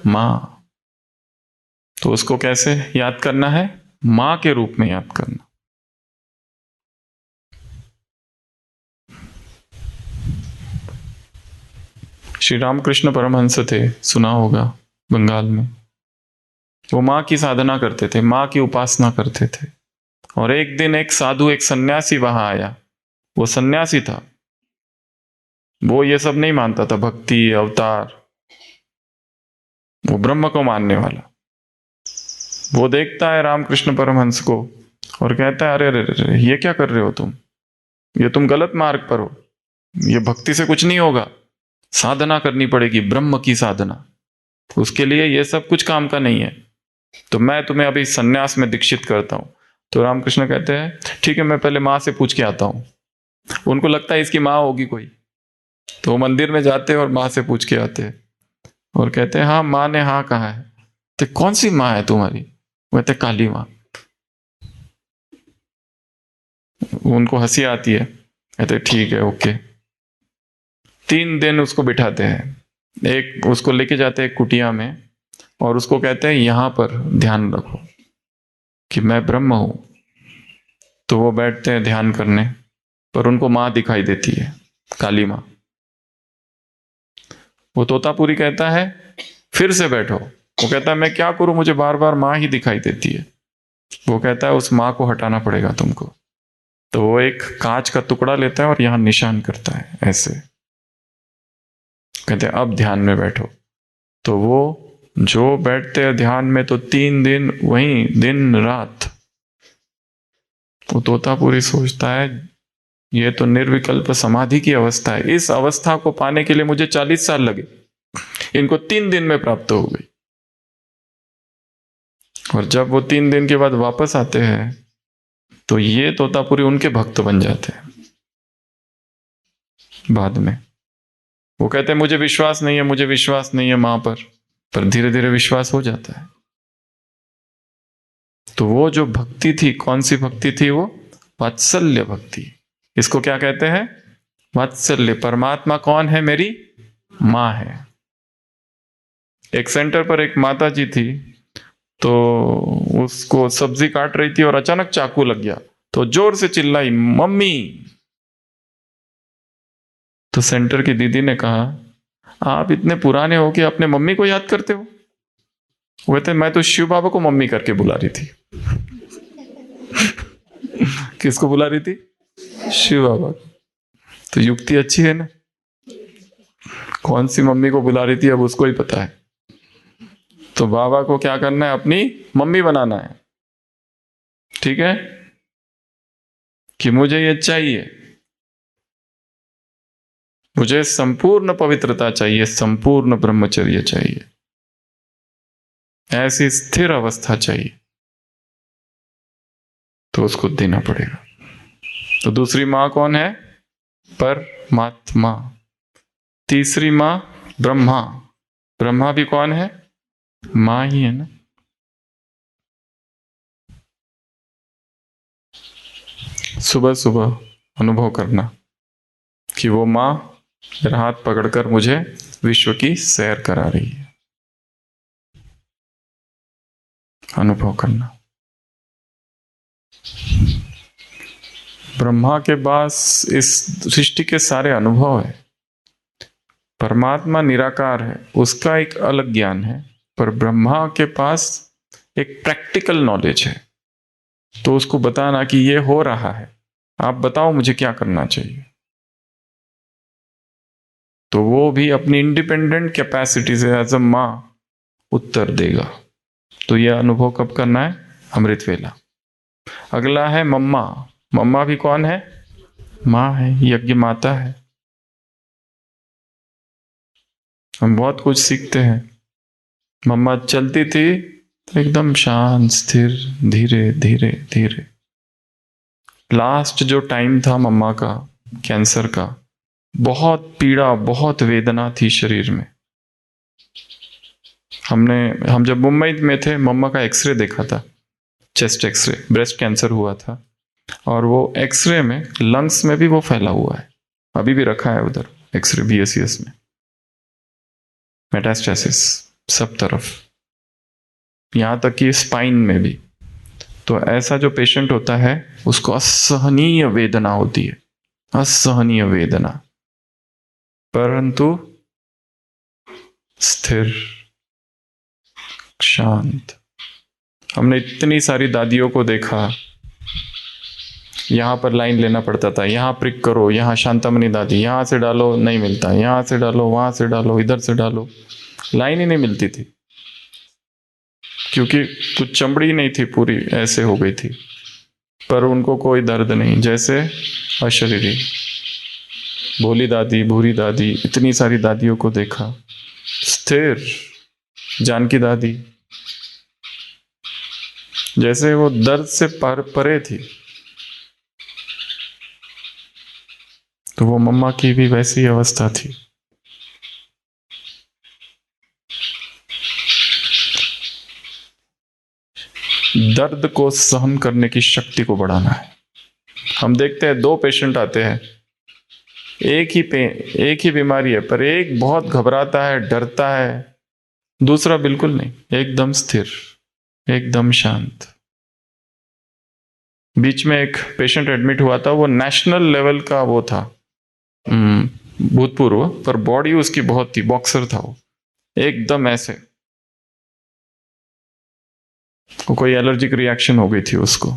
मां। तो उसको कैसे याद करना है? मां के रूप में याद करना। श्री रामकृष्ण परमहंस थे, सुना होगा, बंगाल में। वो मां की साधना करते थे, मां की उपासना करते थे। और एक दिन एक साधु, एक सन्यासी वहां आया। वो सन्यासी था, वो ये सब नहीं मानता था, भक्ति, अवतार, वो ब्रह्म को मानने वाला। वो देखता है रामकृष्ण परमहंस को और कहता है, अरे अरे अरे, ये क्या कर रहे हो तुम? ये तुम गलत मार्ग पर हो, ये भक्ति से कुछ नहीं होगा, साधना करनी पड़ेगी, ब्रह्म की साधना। उसके लिए ये सब कुछ काम का नहीं है, तो मैं तुम्हें अभी सन्यास में दीक्षित करता हूं। तो रामकृष्ण कहते हैं, ठीक है, मैं पहले मां से पूछ के आता हूं। उनको लगता है इसकी मां होगी कोई, तो वो मंदिर में जाते हैं और मां से पूछ के आते हैं और कहते हैं, हाँ मां ने हाँ कहा है। तो कौन सी मां है तुम्हारी? वो कहते, काली मां। उनको हंसी आती है, कहते ठीक है, ओके। 3 दिन उसको बिठाते हैं, एक उसको लेके जाते हैं कुटिया में और उसको कहते हैं, यहां पर ध्यान रखो कि मैं ब्रह्म हूं। तो वो बैठते हैं ध्यान करने, पर उनको मां दिखाई देती है, काली मां। वो तोतापुरी कहता है, फिर से बैठो। वो कहता है, मैं क्या करूं, मुझे बार बार मां ही दिखाई देती है। वो कहता है, उस मां को हटाना पड़ेगा तुमको। तो वो एक कांच का टुकड़ा लेता है और यहां निशान करता है ऐसे, कहते हैं अब ध्यान में बैठो। तो वो जो बैठते हैं ध्यान में, तो 3 दिन वहीं दिन रात। वो तोतापुरी सोचता है, ये तो निर्विकल्प समाधि की अवस्था है, इस अवस्था को पाने के लिए मुझे 40 साल लगे, इनको 3 दिन में प्राप्त हो गई। और जब वो 3 दिन के बाद वापस आते हैं, तो ये तोतापुरी उनके भक्त बन जाते हैं बाद में। वो कहते हैं, मुझे विश्वास नहीं है, मुझे विश्वास नहीं है मां पर धीरे धीरे विश्वास हो जाता है। तो वो जो भक्ति थी, कौन सी भक्ति थी? वो वात्सल्य भक्ति। इसको क्या कहते हैं? वात्सल्य। परमात्मा कौन है? मेरी माँ है। एक सेंटर पर एक माता जी थी, तो उसको सब्जी काट रही थी और अचानक चाकू लग गया, तो जोर से चिल्लाई, मम्मी। तो सेंटर की दीदी ने कहा, आप इतने पुराने हो कि अपने मम्मी को याद करते हो? वो कहते, मैं तो शिव बाबा को मम्मी करके बुला रही थी। किसको बुला रही थी? शिव बाबा। तो युक्ति अच्छी है ना? कौन सी मम्मी को बुला रही थी अब उसको ही पता है। तो बाबा को क्या करना है? अपनी मम्मी बनाना है। ठीक है, कि मुझे ये चाहिए, मुझे संपूर्ण पवित्रता चाहिए, संपूर्ण ब्रह्मचर्य चाहिए, ऐसी स्थिर अवस्था चाहिए, तो उसको देना पड़ेगा। तो दूसरी माँ कौन है? परमात्मा। तीसरी माँ ब्रह्मा। ब्रह्मा भी कौन है? माँ ही है ना। सुबह सुबह अनुभव करना कि वो माँ मेरा हाथ पकड़कर मुझे विश्व की सैर करा रही है। अनुभव करना। ब्रह्मा के पास इस सृष्टि के सारे अनुभव है। परमात्मा निराकार है, उसका एक अलग ज्ञान है, पर ब्रह्मा के पास एक प्रैक्टिकल नॉलेज है। तो उसको बताना कि ये हो रहा है, आप बताओ मुझे क्या करना चाहिए। तो वो भी अपनी इंडिपेंडेंट कैपेसिटी से एज अ माँ उत्तर देगा। तो यह अनुभव कब करना है? अमृत वेला। अगला है मम्मा। मम्मा भी कौन है? माँ है, यज्ञ माता है। हम बहुत कुछ सीखते हैं। मम्मा चलती थी तो एकदम शांत, स्थिर, धीरे धीरे धीरे। लास्ट जो टाइम था मम्मा का कैंसर का, बहुत पीड़ा, बहुत वेदना थी शरीर में। हम जब मुंबई में थे, मम्मा का एक्सरे देखा था, चेस्ट एक्सरे, ब्रेस्ट कैंसर हुआ था, और वो एक्सरे में लंग्स में भी वो फैला हुआ है, अभी भी रखा है उधर एक्सरे BSCS में, मेटास्टेसिस सब तरफ, यहां तक कि स्पाइन में भी। तो ऐसा जो पेशेंट होता है उसको असहनीय वेदना होती है, असहनीय वेदना, परंतु स्थिर, शांत। हमने इतनी सारी दादियों को देखा, यहां पर लाइन लेना पड़ता था, यहां प्रिक करो, यहां शांतमणि दादी, यहां से डालो नहीं मिलता, यहां से डालो, वहां से डालो, इधर से डालो, लाइन ही नहीं मिलती थी, क्योंकि कुछ चमड़ी नहीं थी, पूरी ऐसे हो गई थी, पर उनको कोई दर्द नहीं। जैसे अशरीरी, भोली दादी, भूरी दादी, इतनी सारी दादियों को देखा, स्थिर। जानकी दादी, जैसे वो दर्द से परे थी। तो वो मम्मा की भी वैसी अवस्था थी। दर्द को सहन करने की शक्ति को बढ़ाना है। हम देखते हैं 2 पेशेंट आते हैं, एक ही बीमारी है, पर एक बहुत घबराता है, डरता है, दूसरा बिल्कुल नहीं, एकदम स्थिर, एकदम शांत। बीच में एक पेशेंट एडमिट हुआ था, वो नेशनल लेवल का वो था, भूतपूर्व, पर बॉडी उसकी बहुत थी, बॉक्सर था वो, एकदम ऐसे, वो कोई एलर्जिक रिएक्शन हो गई थी उसको।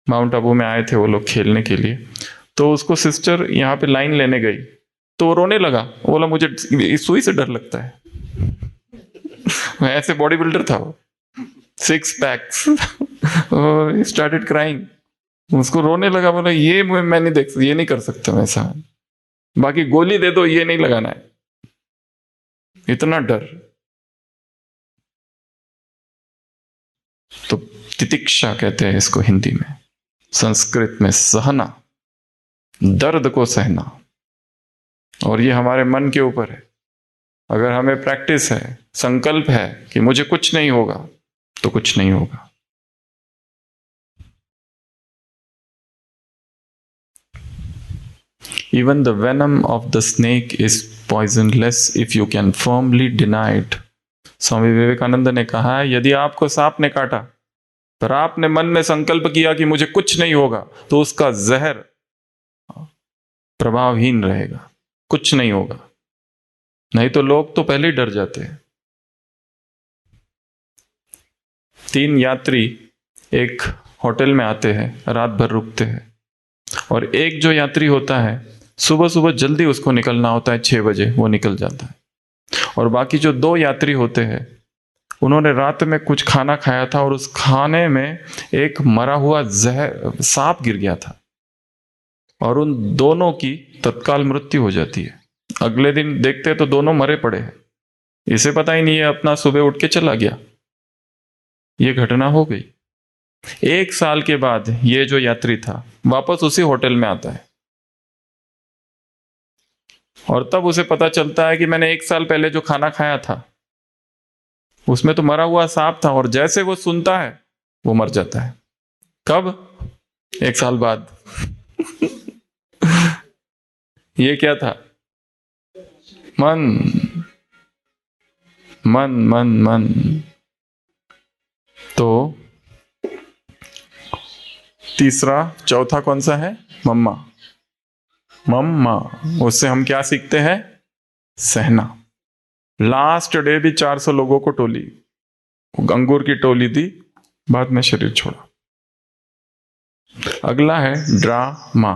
माउंट आबू में आए थे वो लोग खेलने के लिए, तो उसको सिस्टर यहाँ पे लाइन लेने गई, तो वो रोने लगा, वो बोला मुझे इस सुई से डर लगता है। ऐसे बॉडी बिल्डर था वो, 6 पैक्स। स्टार्टेड क्राइंग, उसको रोने लगा, बोला ये मैं नहीं देख, ये नहीं कर सकता मैं ऐसा, बाकी गोली दे दो, ये नहीं लगाना है, इतना डर। तो तितिक्षा कहते हैं इसको हिंदी में, संस्कृत में सहना, दर्द को सहना। और ये हमारे मन के ऊपर है। अगर हमें प्रैक्टिस है, संकल्प है कि मुझे कुछ नहीं होगा, तो कुछ नहीं होगा। Even the venom of the snake is poisonless if you can firmly deny it. Swami Vivekananda ने कहा है, यदि आपको सांप ने काटा पर आपने मन में संकल्प किया कि मुझे कुछ नहीं होगा, तो उसका जहर प्रभावहीन रहेगा, कुछ नहीं होगा। नहीं तो लोग तो पहले ही डर जाते हैं। 3 यात्री एक होटल में आते हैं, रात भर रुकते हैं, और एक जो यात्री होता है सुबह सुबह जल्दी उसको निकलना होता है, 6 बजे वो निकल जाता है। और बाकी जो 2 यात्री होते हैं उन्होंने रात में कुछ खाना खाया था और उस खाने में एक मरा हुआ जहर सांप गिर गया था और उन दोनों की तत्काल मृत्यु हो जाती है। अगले दिन देखते तो दोनों मरे पड़े हैं, इसे पता ही नहीं है, अपना सुबह उठ के चला गया। ये घटना हो गई। 1 साल के बाद ये जो यात्री था वापस उसी होटल में आता है और तब उसे पता चलता है कि मैंने 1 साल पहले जो खाना खाया था उसमें तो मरा हुआ सांप था, और जैसे वो सुनता है वो मर जाता है। कब? 1 साल बाद। ये क्या था? मन मन मन मन। तो तीसरा, चौथा कौन सा है? मम्मा। मम्मा, उससे हम क्या सीखते हैं? सहना। लास्ट डे भी 400 लोगों को टोली, अंगूर की टोली दी, बाद में शरीर छोड़ा। अगला है ड्रामा।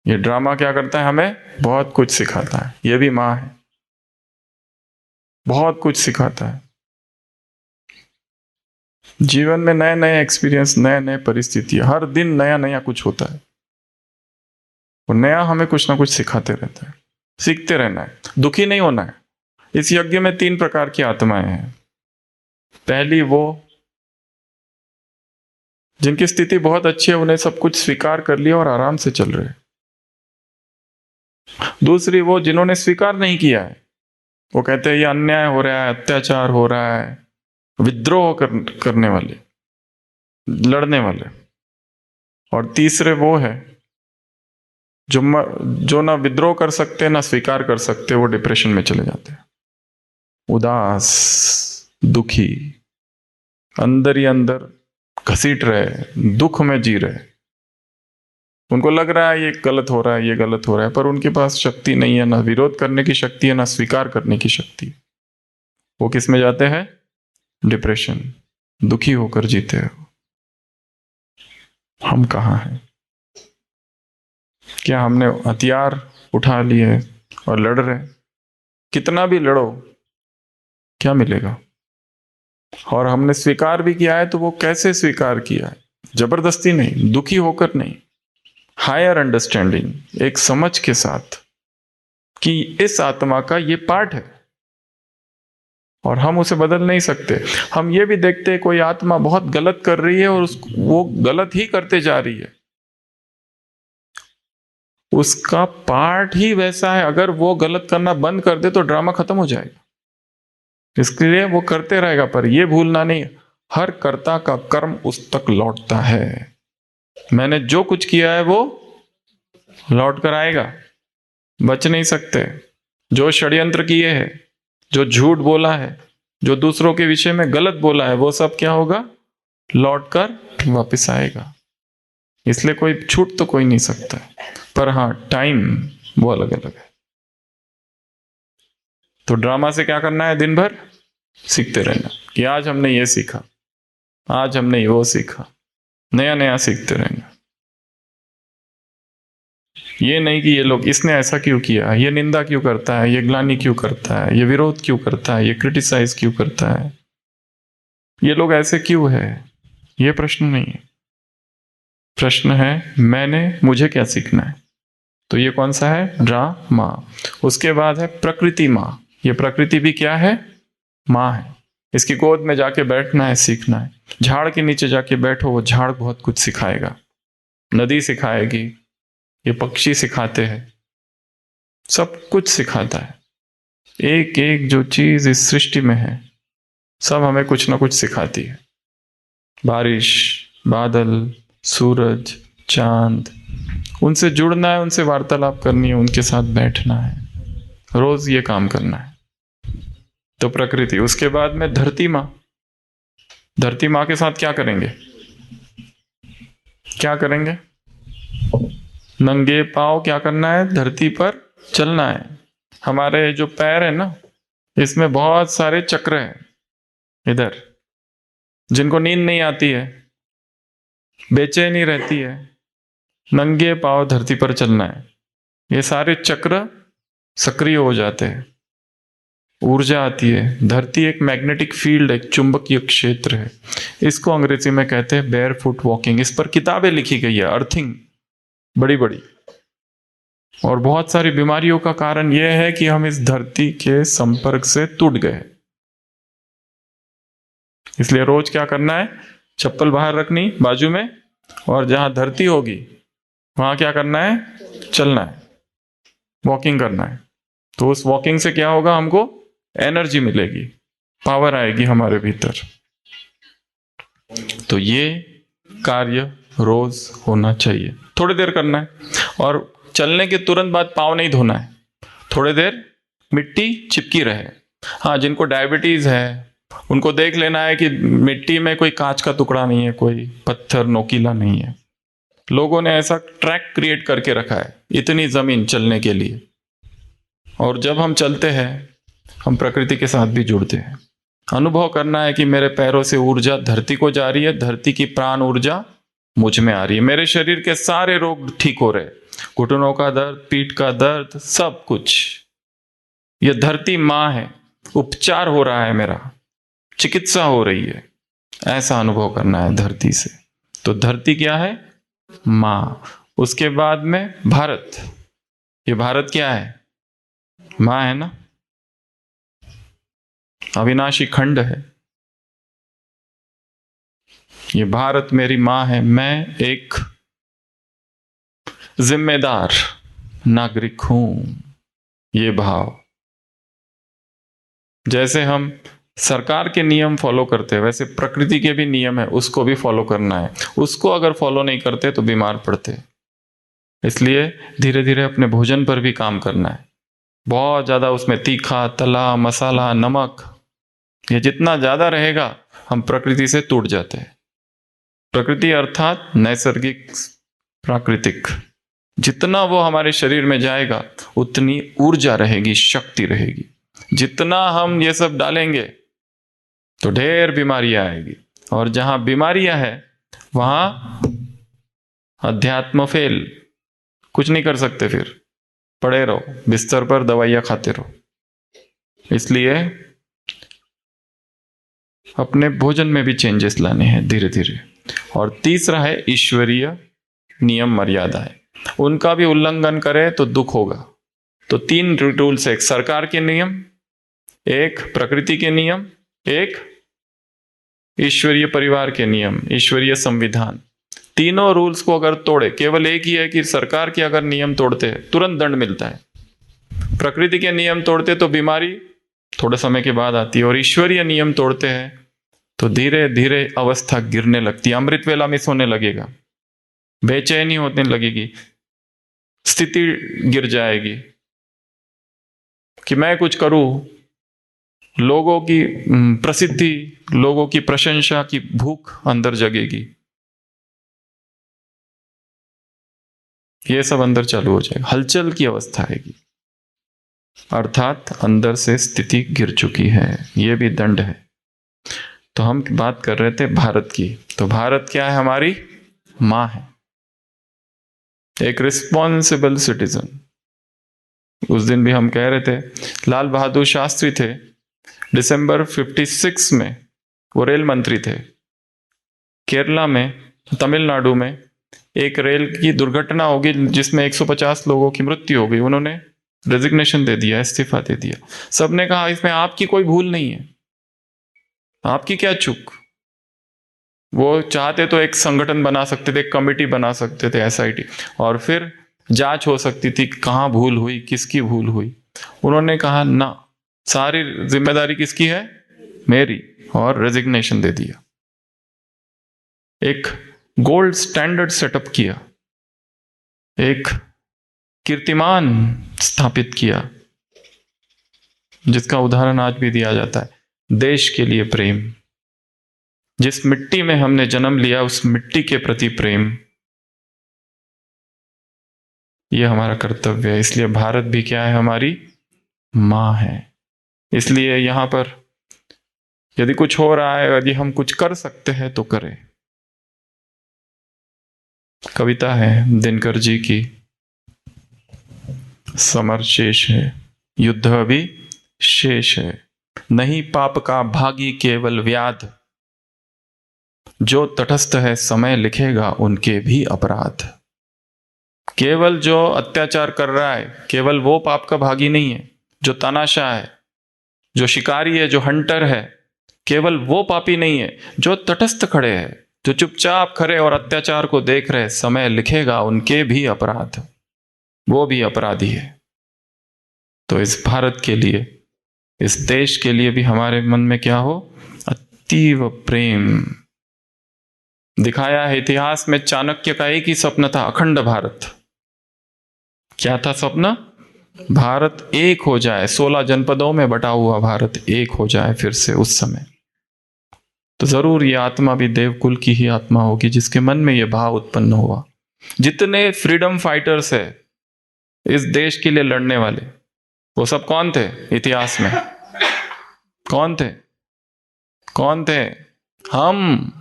ये ड्रामा क्या करता है? हमें बहुत कुछ सिखाता है। ये भी माँ है, बहुत कुछ सिखाता है। जीवन में नए नए एक्सपीरियंस, नए नए परिस्थितियां, हर दिन नया नया कुछ होता है और नया हमें कुछ ना कुछ सिखाते रहता है। सीखते रहना है, दुखी नहीं होना है। इस यज्ञ में 3 प्रकार की आत्माएं हैं। पहली वो जिनकी स्थिति बहुत अच्छी है, उन्हें सब कुछ स्वीकार कर लिया और आराम से चल रहे। दूसरी वो जिन्होंने स्वीकार नहीं किया है, वो कहते हैं ये अन्याय हो रहा है, अत्याचार हो रहा है, विद्रोह करने वाले, लड़ने वाले। और तीसरे वो है जो ना विद्रोह कर सकते ना स्वीकार कर सकते, वो डिप्रेशन में चले जाते हैं, उदास, दुखी, अंदर ही अंदर घसीट रहे, दुख में जी रहे। उनको लग रहा है ये गलत हो रहा है, ये गलत हो रहा है, पर उनके पास शक्ति नहीं है, ना विरोध करने की शक्ति है, ना स्वीकार करने की शक्ति है। वो किस में जाते हैं? डिप्रेशन, दुखी होकर जीते हो। हम कहाँ हैं? क्या हमने हथियार उठा लिए और लड़ रहे? कितना भी लड़ो क्या मिलेगा? और हमने स्वीकार भी किया है तो वो कैसे स्वीकार किया है? जबरदस्ती नहीं, दुखी होकर नहीं, हायर अंडरस्टैंडिंग, एक समझ के साथ कि इस आत्मा का ये पार्ट है और हम उसे बदल नहीं सकते। हम ये भी देखते हैं कोई आत्मा बहुत गलत कर रही है और वो गलत ही करते जा रही है, उसका पार्ट ही वैसा है। अगर वो गलत करना बंद कर दे तो ड्रामा खत्म हो जाएगा। इसके लिए वो करते रहेगा, पर ये भूलना नहीं, हर कर्ता का कर्म उस तक लौटता है। मैंने जो कुछ किया है वो लौट कर आएगा, बच नहीं सकते। जो षड्यंत्र किए हैं, जो झूठ बोला है, जो दूसरों के विषय में गलत बोला है, वो सब क्या होगा? लौट कर वापिस आएगा। इसलिए कोई छूट तो कोई नहीं सकता, पर हाँ टाइम वो अलग अलग है। तो ड्रामा से क्या करना है? दिन भर सीखते रहना कि आज हमने ये सीखा, आज हमने वो सीखा, नया नया सीखते रहना। ये नहीं कि ये लोग, इसने ऐसा क्यों किया, ये निंदा क्यों करता है, ये ग्लानि क्यों करता है, ये विरोध क्यों करता है, ये क्रिटिसाइज क्यों करता है, ये लोग ऐसे क्यों है, ये प्रश्न नहीं है। प्रश्न है मुझे क्या सीखना है। तो ये कौन सा है? ड्रामा। उसके बाद है प्रकृति माँ। ये प्रकृति भी क्या है? माँ है। इसकी गोद में जाके बैठना है, सीखना है। झाड़ के नीचे जाके बैठो, वो झाड़ बहुत कुछ सिखाएगा, नदी सिखाएगी, ये पक्षी सिखाते हैं, सब कुछ सिखाता है। एक एक जो चीज इस सृष्टि में है सब हमें कुछ ना कुछ सिखाती है। बारिश, बादल, सूरज, चांद, उनसे जुड़ना है, उनसे वार्तालाप करनी है, उनके साथ बैठना है, रोज ये काम करना है। तो प्रकृति, उसके बाद में धरती माँ। धरती माँ के साथ क्या करेंगे? क्या करेंगे? नंगे पांव क्या करना है? धरती पर चलना है। हमारे जो पैर है ना, इसमें बहुत सारे चक्र हैं इधर, जिनको नींद नहीं आती है, बेचैनी रहती है, नंगे पांव धरती पर चलना है। ये सारे चक्र सक्रिय हो जाते हैं, ऊर्जा आती है। धरती एक मैग्नेटिक फील्ड, एक चुंबकीय क्षेत्र है। इसको अंग्रेजी में कहते हैं बेयर फुट वॉकिंग। इस पर किताबें लिखी गई है, अर्थिंग, बड़ी बड़ी। और बहुत सारी बीमारियों का कारण यह है कि हम इस धरती के संपर्क से टूट गए। इसलिए रोज क्या करना है? चप्पल बाहर रखनी बाजू में, और जहां धरती होगी वहां क्या करना है? चलना है, वॉकिंग करना है। तो उस वॉकिंग से क्या होगा? हमको एनर्जी मिलेगी, पावर आएगी हमारे भीतर। तो ये कार्य रोज होना चाहिए। थोड़ी देर करना है, और चलने के तुरंत बाद पाँव नहीं धोना है, थोड़ी देर मिट्टी चिपकी रहे। हाँ, जिनको डायबिटीज है उनको देख लेना है कि मिट्टी में कोई कांच का टुकड़ा नहीं है, कोई पत्थर नोकीला नहीं है। लोगों ने ऐसा ट्रैक क्रिएट करके रखा है, इतनी जमीन चलने के लिए। और जब हम चलते हैं, हम प्रकृति के साथ भी जुड़ते हैं। अनुभव करना है कि मेरे पैरों से ऊर्जा धरती को जा रही है, धरती की प्राण ऊर्जा मुझ में आ रही है। मेरे शरीर के सारे रोग ठीक हो रहे, घुटनों का दर्द, पीठ का दर्द, सब कुछ। यह धरती माँ है, उपचार हो रहा है, मेरा चिकित्सा हो रही है। ऐसा अनुभव करना है धरती से। तो धरती क्या है? माँ। उसके बाद में भारत। ये भारत क्या है? माँ है ना, अविनाशी खंड है। ये भारत मेरी माँ है। मैं एक जिम्मेदार नागरिक हूं। ये भाव, जैसे हम सरकार के नियम फॉलो करते हैं, वैसे प्रकृति के भी नियम है, उसको भी फॉलो करना है। उसको अगर फॉलो नहीं करते तो बीमार पड़ते। इसलिए धीरे धीरे अपने भोजन पर भी काम करना है। बहुत ज्यादा उसमें तीखा, तला, मसाला, नमक, ये जितना ज्यादा रहेगा, हम प्रकृति से टूट जाते हैं। प्रकृति अर्थात नैसर्गिक, प्राकृतिक। जितना वो हमारे शरीर में जाएगा उतनी ऊर्जा रहेगी, शक्ति रहेगी। जितना हम ये सब डालेंगे तो ढेर बीमारियां आएगी, और जहां बीमारियां है वहां अध्यात्म फेल। कुछ नहीं कर सकते, फिर पड़े रहो बिस्तर पर, दवाइयां खाते रहो। इसलिए अपने भोजन में भी चेंजेस लाने हैं धीरे धीरे। और तीसरा है ईश्वरीय नियम मर्यादाएं। उनका भी उल्लंघन करे तो दुख होगा। तो 3 रूल्स है, एक सरकार के नियम, एक प्रकृति के नियम, एक ईश्वरीय परिवार के नियम, ईश्वरीय संविधान। तीनों रूल्स को अगर तोड़े, केवल एक ही है कि सरकार के अगर नियम तोड़ते हैं तुरंत दंड मिलता है, प्रकृति के नियम तोड़ते तो बीमारी थोड़े समय के बाद आती है, और ईश्वरीय नियम तोड़ते हैं तो धीरे धीरे अवस्था गिरने लगती है, अमृत वेला मिस होने लगेगा, बेचैनी होने लगेगी, स्थिति गिर जाएगी कि मैं कुछ करूं। लोगों की प्रसिद्धि, लोगों की प्रशंसा की भूख अंदर जगेगी। ये सब अंदर चालू हो जाएगा, हलचल की अवस्था आएगी, अर्थात अंदर से स्थिति गिर चुकी है। ये भी दंड है। तो हम बात कर रहे थे भारत की। तो भारत क्या है? हमारी मां है, एक रिस्पॉन्सिबल सिटीजन। उस दिन भी हम कह रहे थे, लाल बहादुर शास्त्री थे, दिसंबर 56 में वो रेल मंत्री थे। केरला में, तमिलनाडु में एक रेल की दुर्घटना होगी जिसमें 150 लोगों की मृत्यु हो गई। उन्होंने रेजिग्नेशन दे दिया, इस्तीफा दे दिया। सबने कहा इसमें आपकी कोई भूल नहीं है, आपकी क्या चूक। वो चाहते तो एक संगठन बना सकते थे, एक कमेटी बना सकते थे, एसआईटी, और फिर जांच हो सकती थी कहां भूल हुई, किसकी भूल हुई। उन्होंने कहा ना, सारी जिम्मेदारी किसकी है? मेरी, और रेजिग्नेशन दे दिया। एक गोल्ड स्टैंडर्ड सेटअप किया, एक कीर्तिमान स्थापित किया, जिसका उदाहरण आज भी दिया जाता है। देश के लिए प्रेम, जिस मिट्टी में हमने जन्म लिया उस मिट्टी के प्रति प्रेम, यह हमारा कर्तव्य है। इसलिए भारत भी क्या है, हमारी मां है। इसलिए यहां पर यदि कुछ हो रहा है, यदि हम कुछ कर सकते हैं तो करें। कविता है दिनकर जी की, समर शेष है, युद्ध अभी शेष है, नहीं पाप का भागी केवल व्याध, जो तटस्थ है समय लिखेगा उनके भी अपराध। केवल जो अत्याचार कर रहा है, केवल वो पाप का भागी नहीं है। जो तनाशाह है, जो शिकारी है, जो हंटर है, केवल वो पापी नहीं है। जो तटस्थ खड़े हैं, जो चुपचाप खड़े और अत्याचार को देख रहे, समय लिखेगा उनके भी अपराध, वो भी अपराधी है। तो इस भारत के लिए, इस देश के लिए भी हमारे मन में क्या हो, अतीव प्रेम। दिखाया है इतिहास में, चाणक्य का एक ही स्वप्न था, अखंड भारत। क्या था स्वप्न? भारत एक हो जाए, 16 जनपदों में बटा हुआ भारत एक हो जाए फिर से उस समय। तो जरूर ये आत्मा भी देवकुल की ही आत्मा होगी, जिसके मन में ये भाव उत्पन्न हुआ। जितने फ्रीडम फाइटर्स है इस देश के लिए लड़ने वाले, वो सब कौन थे इतिहास में? कौन थे? कौन थे? हम।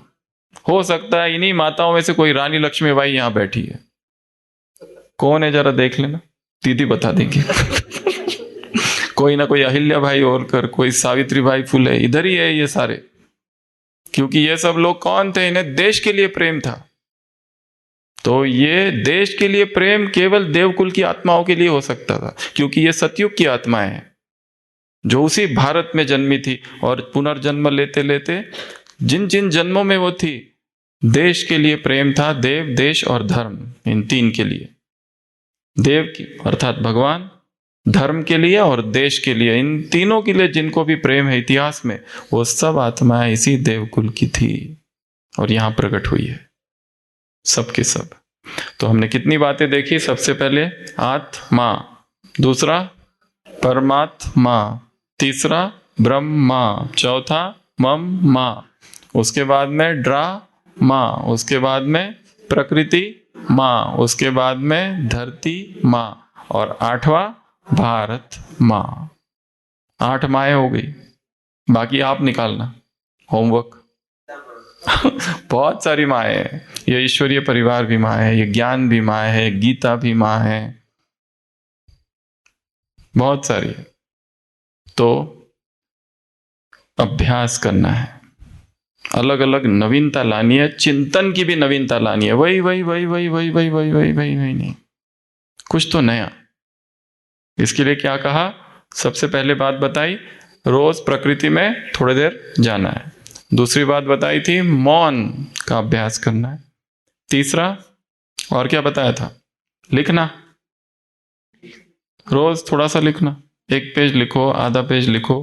हो सकता है इन्हीं माताओं में से कोई रानी लक्ष्मीबाई यहां बैठी है। कौन है जरा देख लेना, दीदी बता देंगे। कोई ना कोई अहिल्या भाई होलकर, कोई सावित्री बाई फुले, इधर ही है ये सारे। क्योंकि ये सब लोग कौन थे? इन्हें देश के लिए प्रेम था। तो ये देश के लिए प्रेम केवल देवकुल की आत्माओं के लिए हो सकता था, क्योंकि ये सतयुग की आत्माएं हैं जो उसी भारत में जन्मी थी। और पुनर्जन्म लेते लेते जिन जिन जन्मों में वो थी, देश के लिए प्रेम था। देव, देश और धर्म, इन तीन के लिए। देव की अर्थात भगवान, धर्म के लिए और देश के लिए, इन तीनों के लिए जिनको भी प्रेम है इतिहास में, वो सब आत्माएं इसी देवकुल की थी और यहां प्रकट हुई है, सबके सब। तो हमने कितनी बातें देखी? सबसे पहले आत्मा, दूसरा परमात्मा, तीसरा ब्रह्मा, चौथा मम मां, उसके बाद में ड्रा मां, उसके बाद में प्रकृति मां, उसके बाद में धरती मां, और आठवां भारत मां। 8 माएँ हो गई। बाकी आप निकालना होमवर्क। बहुत सारी माएँ हैं। ये ईश्वरीय परिवार भी माँ है, ये ज्ञान भी माँ है, गीता भी माँ है, बहुत सारी है। तो अभ्यास करना है, अलग अलग नवीनता लानी है, चिंतन की भी नवीनता लानी है। वही वही वही वही वही वही वही वही वही वही नहीं, कुछ तो नया। इसके लिए क्या कहा? सबसे पहले बात बताई, रोज प्रकृति में थोड़ी देर जाना है। दूसरी बात बताई थी, मौन का अभ्यास करना है। तीसरा और क्या बताया था? लिखना, रोज थोड़ा सा लिखना, 1 पेज लिखो, आधा पेज लिखो,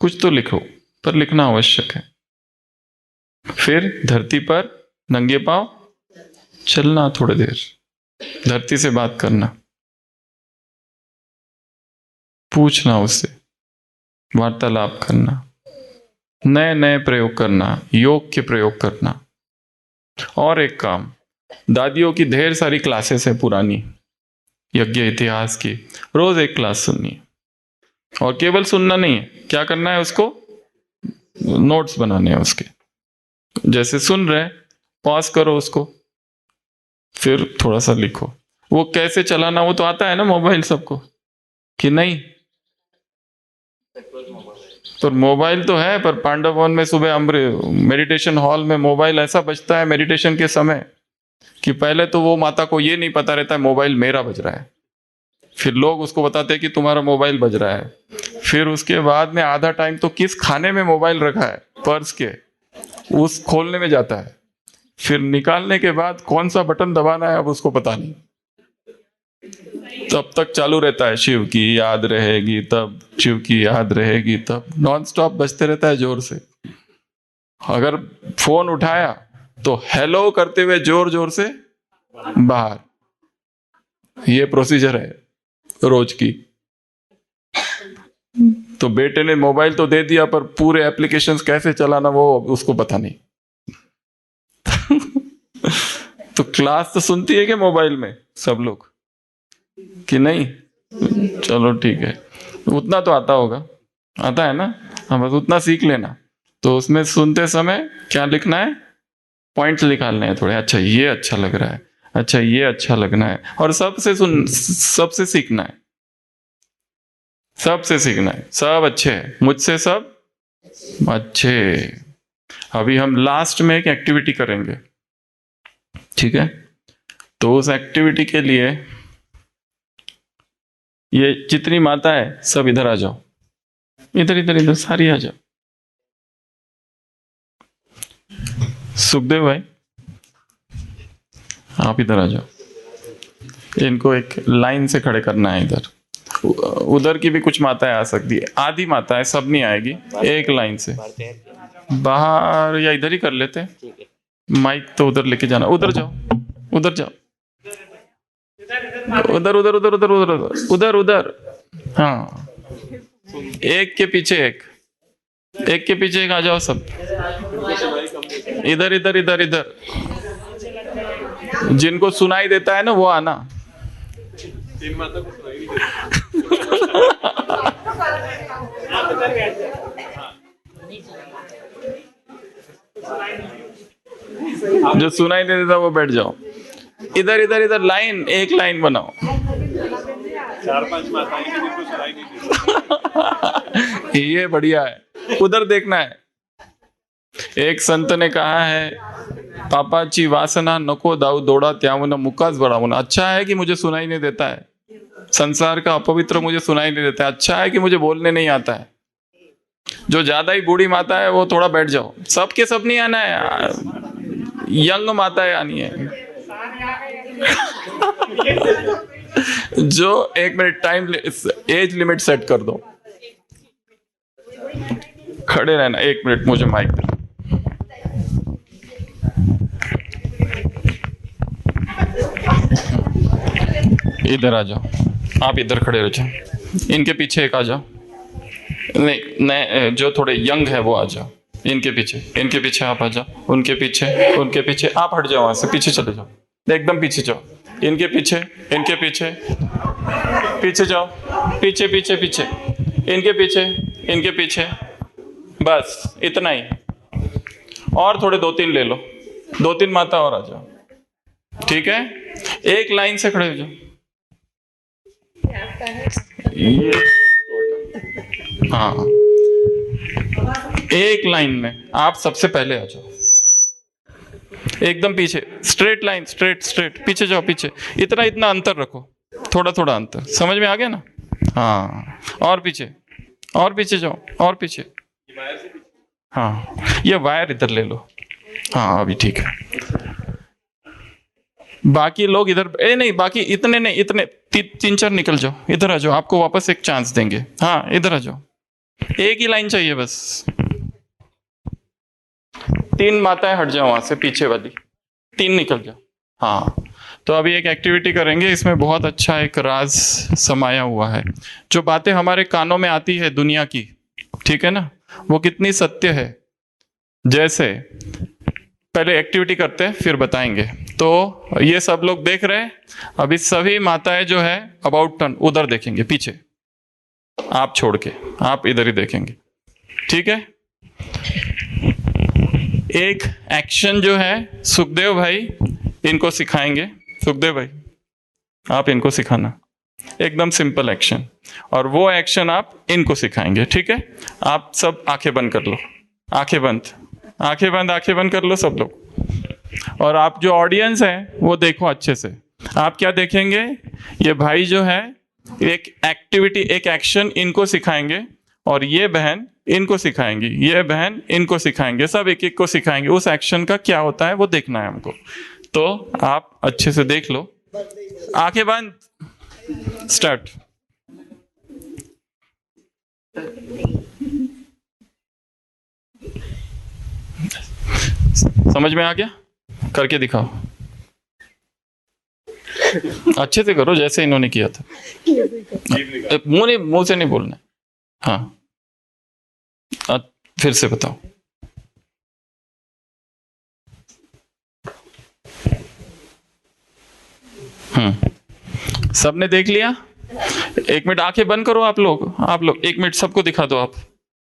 कुछ तो लिखो, पर लिखना आवश्यक है। फिर धरती पर नंगे पांव चलना, थोड़ी देर धरती से बात करना, पूछना, उससे वार्तालाप करना, नए नए प्रयोग करना, योग के प्रयोग करना। और एक काम, दादियों की ढेर सारी क्लासेस है पुरानी यज्ञ इतिहास की, रोज एक क्लास सुननी है। और केवल सुनना नहीं है, क्या करना है? उसको नोट्स बनाने हैं उसके। जैसे सुन रहे, पॉज करो उसको, फिर थोड़ा सा लिखो। वो कैसे चलाना वो तो आता है ना मोबाइल सबको, कि नहीं? तो मोबाइल तो है, पर पांडव वन में सुबह मेडिटेशन हॉल में मोबाइल ऐसा बजता है मेडिटेशन के समय कि पहले तो वो माता को ये नहीं पता रहता है मोबाइल मेरा बज रहा है, फिर लोग उसको बताते हैं कि तुम्हारा मोबाइल बज रहा है। फिर उसके बाद में आधा टाइम तो किस खाने में मोबाइल रखा है पर्स के, उस खोलने में जाता है। फिर निकालने के बाद कौन सा बटन दबाना है अब उसको पता नहीं, तब तक चालू रहता है, शिव की याद रहेगी तब, शिव की याद रहेगी तब, नॉन स्टॉप बजते रहता है जोर से। अगर फोन उठाया तो हेलो करते हुए जोर जोर से बाहर, ये प्रोसीजर है रोज की। तो बेटे ने मोबाइल तो दे दिया, पर पूरे एप्लीकेशंस कैसे चलाना वो उसको पता नहीं। तो क्लास तो सुनती है कि मोबाइल में सब लोग कि नहीं? चलो ठीक है, उतना तो आता होगा, आता है ना? हाँ, बस उतना सीख लेना। तो उसमें सुनते समय क्या लिखना है? पॉइंट्स निकालने हैं थोड़े। अच्छा ये अच्छा लग रहा है, अच्छा ये अच्छा लगना है, और सबसे सीखना है, सबसे सीखना है। सब अच्छे हैं, मुझसे सब अच्छे। अभी हम लास्ट में एक एक्टिविटी करेंगे, ठीक है? तो उस एक्टिविटी के लिए ये जितनी माता है सब इधर आ जाओ, इधर इधर इधर सारी आ जाओ। सुखदेव भाई आप इधर आ जाओ। इनको एक लाइन से खड़े करना है इधर। उधर की भी कुछ माताएं आ सकती है, आधी माताएं, सब नहीं आएगी, एक लाइन से बाहर या इधर ही कर लेते हैं। माइक तो उधर लेके जाना, उधर जाओ, उधर जाओ, उधर उधर उधर उधर उधर उधर उधर। हाँ, एक के पीछे एक, एक के पीछे एक आ जाओ सब। इधर इधर इधर इधर, जिनको सुनाई देता है ना वो आना। जो सुनाई नहीं देता वो बैठ जाओ। इधर इधर इधर लाइन, एक लाइन बनाओ। 4-5 माताएं जिनको सुनाई नहीं देती। ये बढ़िया है, उधर देखना है। एक संत ने कहा है, पापाची वासना नको दाऊ दौड़ा त्यामुना मुकास बढ़ाऊना। अच्छा है कि मुझे सुनाई नहीं देता है, संसार का अपवित्र मुझे सुनाई नहीं देता है। अच्छा है कि मुझे बोलने नहीं आता है। जो ज्यादा ही बूढ़ी माता है वो थोड़ा बैठ जाओ। सबके सब नहीं आना है, यंग माता है आनी है। जो 1 minute time age limit set कर दो। खड़े रहना 1 मिनट, मुझे माइक दे। इधर आ जाओ, आप इधर खड़े रह जाओ। इनके पीछे एक आ जाओ। नहीं, जो थोड़े यंग है वो आ जाओ। इनके पीछे आप आ जाओ। उनके पीछे आप हट जाओ, वहां से पीछे चले जाओ, एकदम पीछे जाओ। इनके पीछे पीछे जाओ, पीछे पीछे पीछे, इनके पीछे। बस इतना ही। और थोड़े 2-3 ले लो, 2-3 माता और आ जाओ, ठीक है? एक लाइन से खड़े हो जाओ। ये हाँ, एक लाइन में आप सबसे पहले आ जाओ, एकदम पीछे, स्ट्रेट लाइन, स्ट्रेट पीछे जाओ, पीछे। इतना अंतर रखो, थोड़ा अंतर। समझ में आ गया ना? हाँ, और पीछे जाओ, और पीछे। हाँ, ये वायर इधर ले लो। हाँ अभी ठीक है। बाकी लोग इधर, नहीं बाकी इतने नहीं, इतने 3-4 निकल जाओ, इधर आ जाओ। आपको वापस एक चांस देंगे। हाँ इधर आ जाओ, एक ही लाइन चाहिए बस। 3 माताएं हट जाओ वहां से, पीछे वाली 3 निकल जाओ। हाँ, तो अभी एक एक्टिविटी करेंगे, इसमें बहुत अच्छा एक राज समाया हुआ है। जो बातें हमारे कानों में आती है दुनिया की, ठीक है ना, वो कितनी सत्य है। जैसे पहले एक्टिविटी करते हैं फिर बताएंगे। तो ये सब लोग देख रहे हैं, अभी सभी माताएं जो है अबाउट टर्न उधर देखेंगे, पीछे आप छोड़ के, आप इधर ही देखेंगे, ठीक है? एक एक्शन जो है सुखदेव भाई इनको सिखाएंगे। सुखदेव भाई आप इनको सिखाना, एकदम सिंपल एक्शन, और वो एक्शन आप इनको सिखाएंगे, ठीक है? आप सब आंखें बंद कर लो, आंखें बंद कर लो सब लोग। और आप जो ऑडियंस है वो देखो अच्छे से। आप क्या देखेंगे, ये भाई जो है एक एक्टिविटी, एक एक्शन इनको सिखाएंगे, और ये बहन इनको सिखाएंगी, ये बहन इनको सिखाएंगे, सब एक एक को सिखाएंगे। उस एक्शन का क्या होता है वो देखना है हमको। तो आप अच्छे से देख लो, आंखें बंद, स्टार्ट। समझ में आ गया? करके दिखाओ। अच्छे से करो जैसे इन्होंने किया था। मुंह से नहीं बोलना। हाँ, फिर से बताओ। सबने देख लिया? एक मिनट आंखें बंद करो आप लोग 1 मिनट सबको दिखा दो।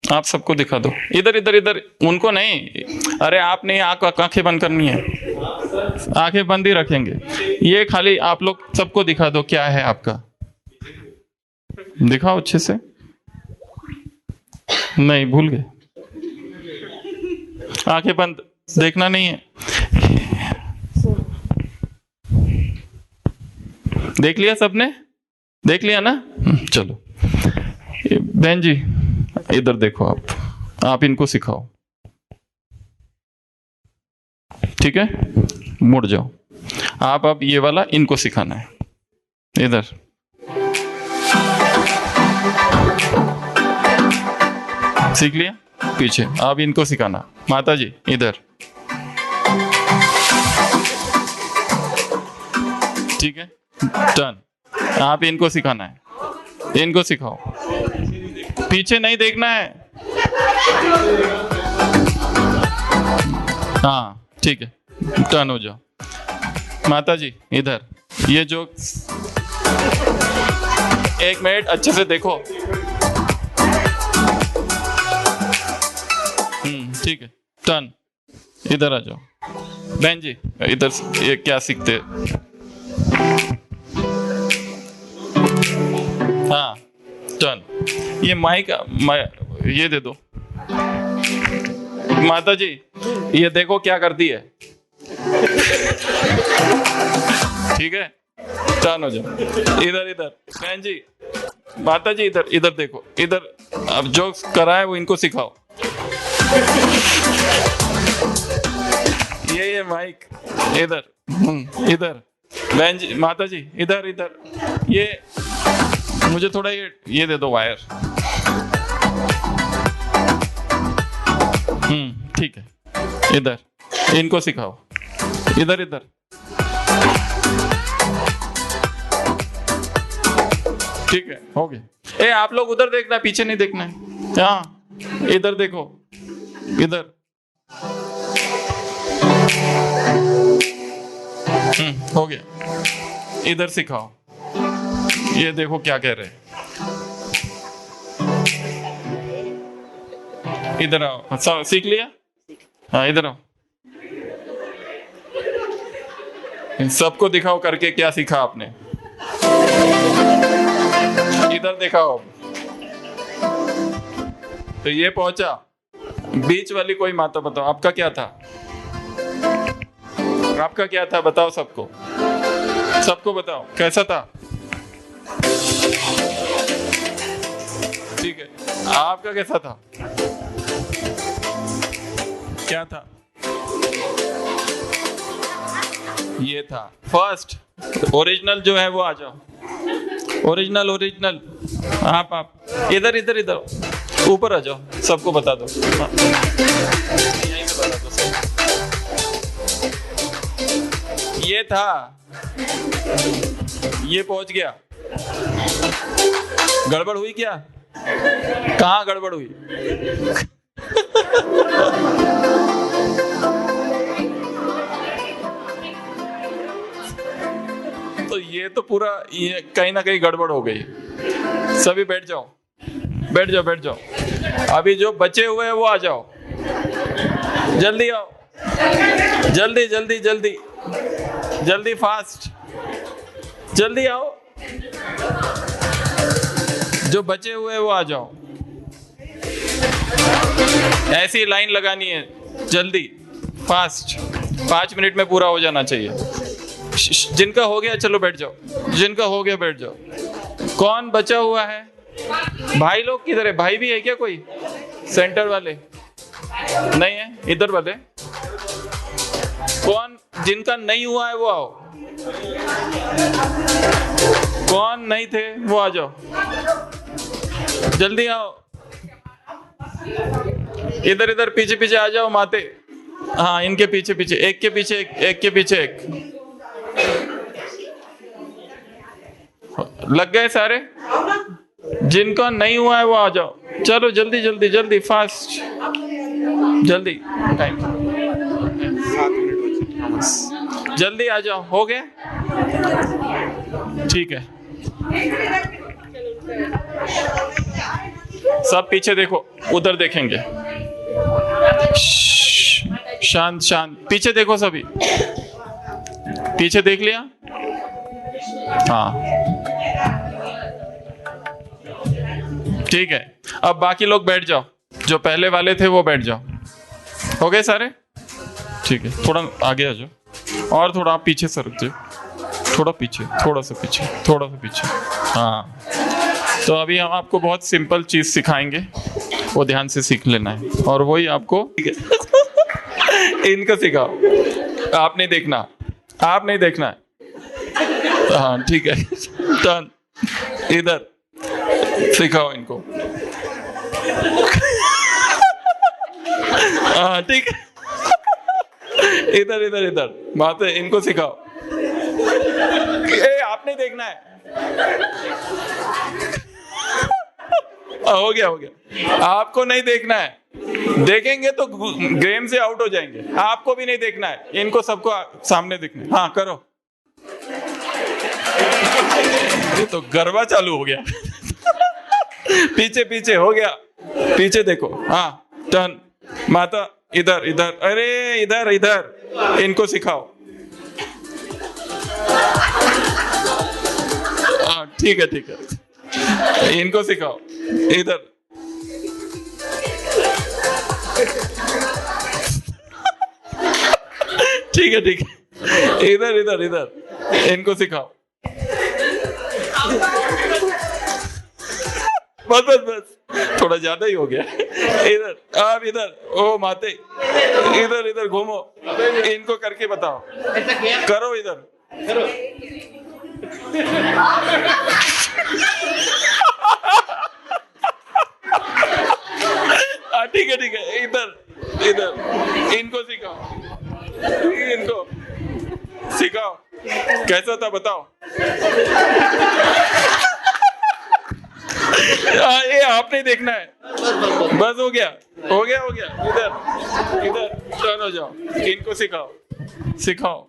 आप सबको दिखा दो। इधर इधर इधर, उनको नहीं। अरे आप नहीं, आंखें बंद करनी है, आंखें बंद ही रखेंगे। ये खाली आप लोग सबको दिखा दो क्या है आपका। दिखाओ अच्छे से। नहीं, भूल गए। आंखें बंद, देखना नहीं है। देख लिया सबने? देख लिया ना? चलो बहन जी इधर देखो। आप इनको सिखाओ, ठीक है? मुड़ जाओ। आप अब ये वाला इनको सिखाना है। इधर सीख लिया? पीछे आप इनको सिखाना। माता जी इधर, ठीक है? टर्न। आप इनको सिखाना है, इनको सिखाओ। पीछे नहीं देखना है। हाँ ठीक है, टर्न हो जाओ। माता जी इधर, ये जो 1 मिनट अच्छे से देखो। ठीक है, टर्न। इधर आ जाओ। बहन जी इधर, ये क्या सीखते? हाँ, टर्न। ये माइक ये दे दो। माता जी ये देखो क्या करती है, ठीक है? टर्न हो जाओ। इधर इधर, बहन जी, माता जी इधर इधर देखो। इधर अब जो करा है वो इनको सिखाओ। ये माइक इधर, इधर। बहन जी, माता जी इधर इधर। ये मुझे थोड़ा ये दे दो वायर। ठीक है, इधर इनको सिखाओ। इधर इधर, ठीक है, हो गया। ए आप लोग उधर देखना, पीछे नहीं देखना है। हाँ इधर देखो, इधर। हो गया। इधर सिखाओ। ये देखो क्या कह रहे हैं। इधर आओ। सीख लिया? हाँ इधर आओ। इन सबको दिखाओ करके क्या सीखा आपने। इधर दिखाओ। तो ये पहुंचा। बीच वाली कोई माता बताओ, आपका क्या था? आपका क्या था बताओ सबको। सबको बताओ कैसा था। ठीक है, आपका कैसा था? क्या था? ये था फर्स्ट। ओरिजिनल जो है वो आ जाओ। Original original. आप इधर इधर इधर ऊपर आ जाओ, सबको बता दो। यहीं पे बता दो सब। ये था, ये पहुंच गया। गड़बड़ हुई क्या? कहाँ गड़बड़ हुई? तो ये तो पूरा ये कहीं ना कहीं गड़बड़ हो गई। सभी बैठ जाओ, बैठ जाओ, बैठ जाओ। अभी जो बचे हुए हैं वो आ जाओ। जल्दी आओ, जल्दी जल्दी जल्दी जल्दी, फास्ट, जल्दी आओ। जो बचे हुए हैं वो आ जाओ। ऐसी लाइन लगानी है, जल्दी, फास्ट। 5 मिनट में पूरा हो जाना चाहिए। जिनका हो गया चलो बैठ जाओ। जिनका हो गया बैठ जाओ। कौन बचा हुआ है? भाई लोग किधर है? भाई भी है क्या कोई? सेंटर वाले नहीं है? इधर वाले कौन? जिनका नहीं हुआ है वो आओ। कौन नहीं थे वो आ जाओ। जल्दी आओ। इधर इधर पीछे पीछे आ जाओ माते। हाँ इनके पीछे पीछे, एक के पीछे एक, एक के पीछे एक। लग गए सारे? जिनका नहीं हुआ है वो आ जाओ, चलो जल्दी जल्दी जल्दी, फास्ट, जल्दी, टाइम 7 मिनट जल्दी आ जाओ। हो गया? ठीक है, सब पीछे देखो, उधर देखेंगे। शांत शांत, पीछे देखो सभी, पीछे देख लिया? हाँ ठीक है, अब बाकी लोग बैठ जाओ, जो पहले वाले थे वो बैठ जाओ। हो गए सारे? ठीक है, थोड़ा आगे आ जाओ, और थोड़ा आप पीछे सरक जाओ, थोड़ा पीछे, थोड़ा सा पीछे, थोड़ा सा पीछे। हाँ, तो अभी हम आपको बहुत सिंपल चीज सिखाएंगे, वो ध्यान से सीख लेना है, और वही आपको ठीक है इनको सिखाओ, आप नहीं देखना, आप नहीं देखना है। हाँ ठीक है, टर्न, इधर सिखाओ इनको। हाँ ठीक है, इधर इधर इधर माते, इनको सिखाओ। ए, आपने देखना है। हो गया हो गया, आपको नहीं देखना है, देखेंगे तो गेम से आउट हो जाएंगे। आपको भी नहीं देखना है, इनको सबको सामने दिखना है। हाँ करो, ये तो गरबा चालू हो गया। पीछे पीछे हो गया, पीछे देखो। हाँ टर्न, माता इधर इधर, अरे इधर इधर, इनको सिखाओ। हाँ ठीक है ठीक है, इनको सिखाओ, इधर। ठीक है ठीक है, इधर इधर इधर, इनको सिखाओ। बस बस बस, थोड़ा ज्यादा ही हो गया। इधर आप, इधर, ओ माते, इधर इधर घूमो, इनको करके बताओ, करो इधर। ठीक है, इधर इधर, इनको सिखाओ, इनको सिखाओ, कैसा था बताओ। ये आपने देखना है, बस हो गया हो गया हो गया। इधर इधर टर्न हो जाओ, इनको सिखाओ सिखाओ।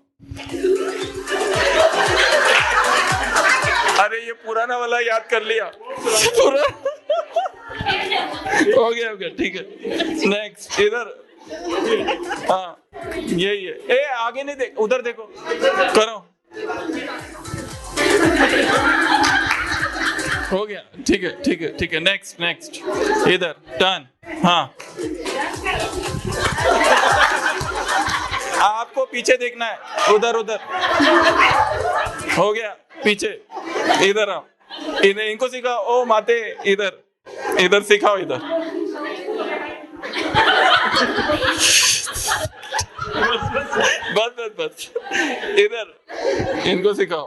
अरे ये पुराना वाला याद कर लिया पूरा। हो गया ठीक है, नेक्स्ट इधर। हाँ यही है, ए आगे नहीं देख, उधर देखो, करो। हो गया, ठीक है ठीक है ठीक है, नेक्स्ट नेक्स्ट, इधर टर्न। हाँ आपको पीछे देखना है, उधर उधर। हो गया, पीछे, इधर आओ, इधर इनको सिखाओ। ओ माते, इधर इधर सिखाओ, इधर। बस बस बस, इधर इनको सिखाओ।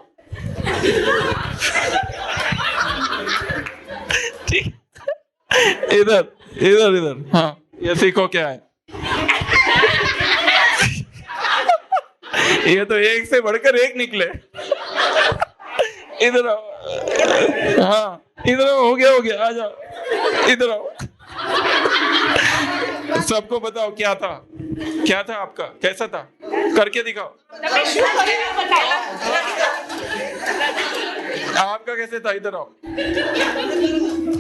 ठीक, इधर इधर इधर। हाँ ये सीखो क्या है। ये तो एक से बढ़कर एक निकले। इधर आओ। हाँ इधर आओ, हो गया, आ जाओ, इधर आओ। सबको बताओ क्या था आपका, कैसा था, करके दिखाओ। आपका कैसे था, इधर आओ,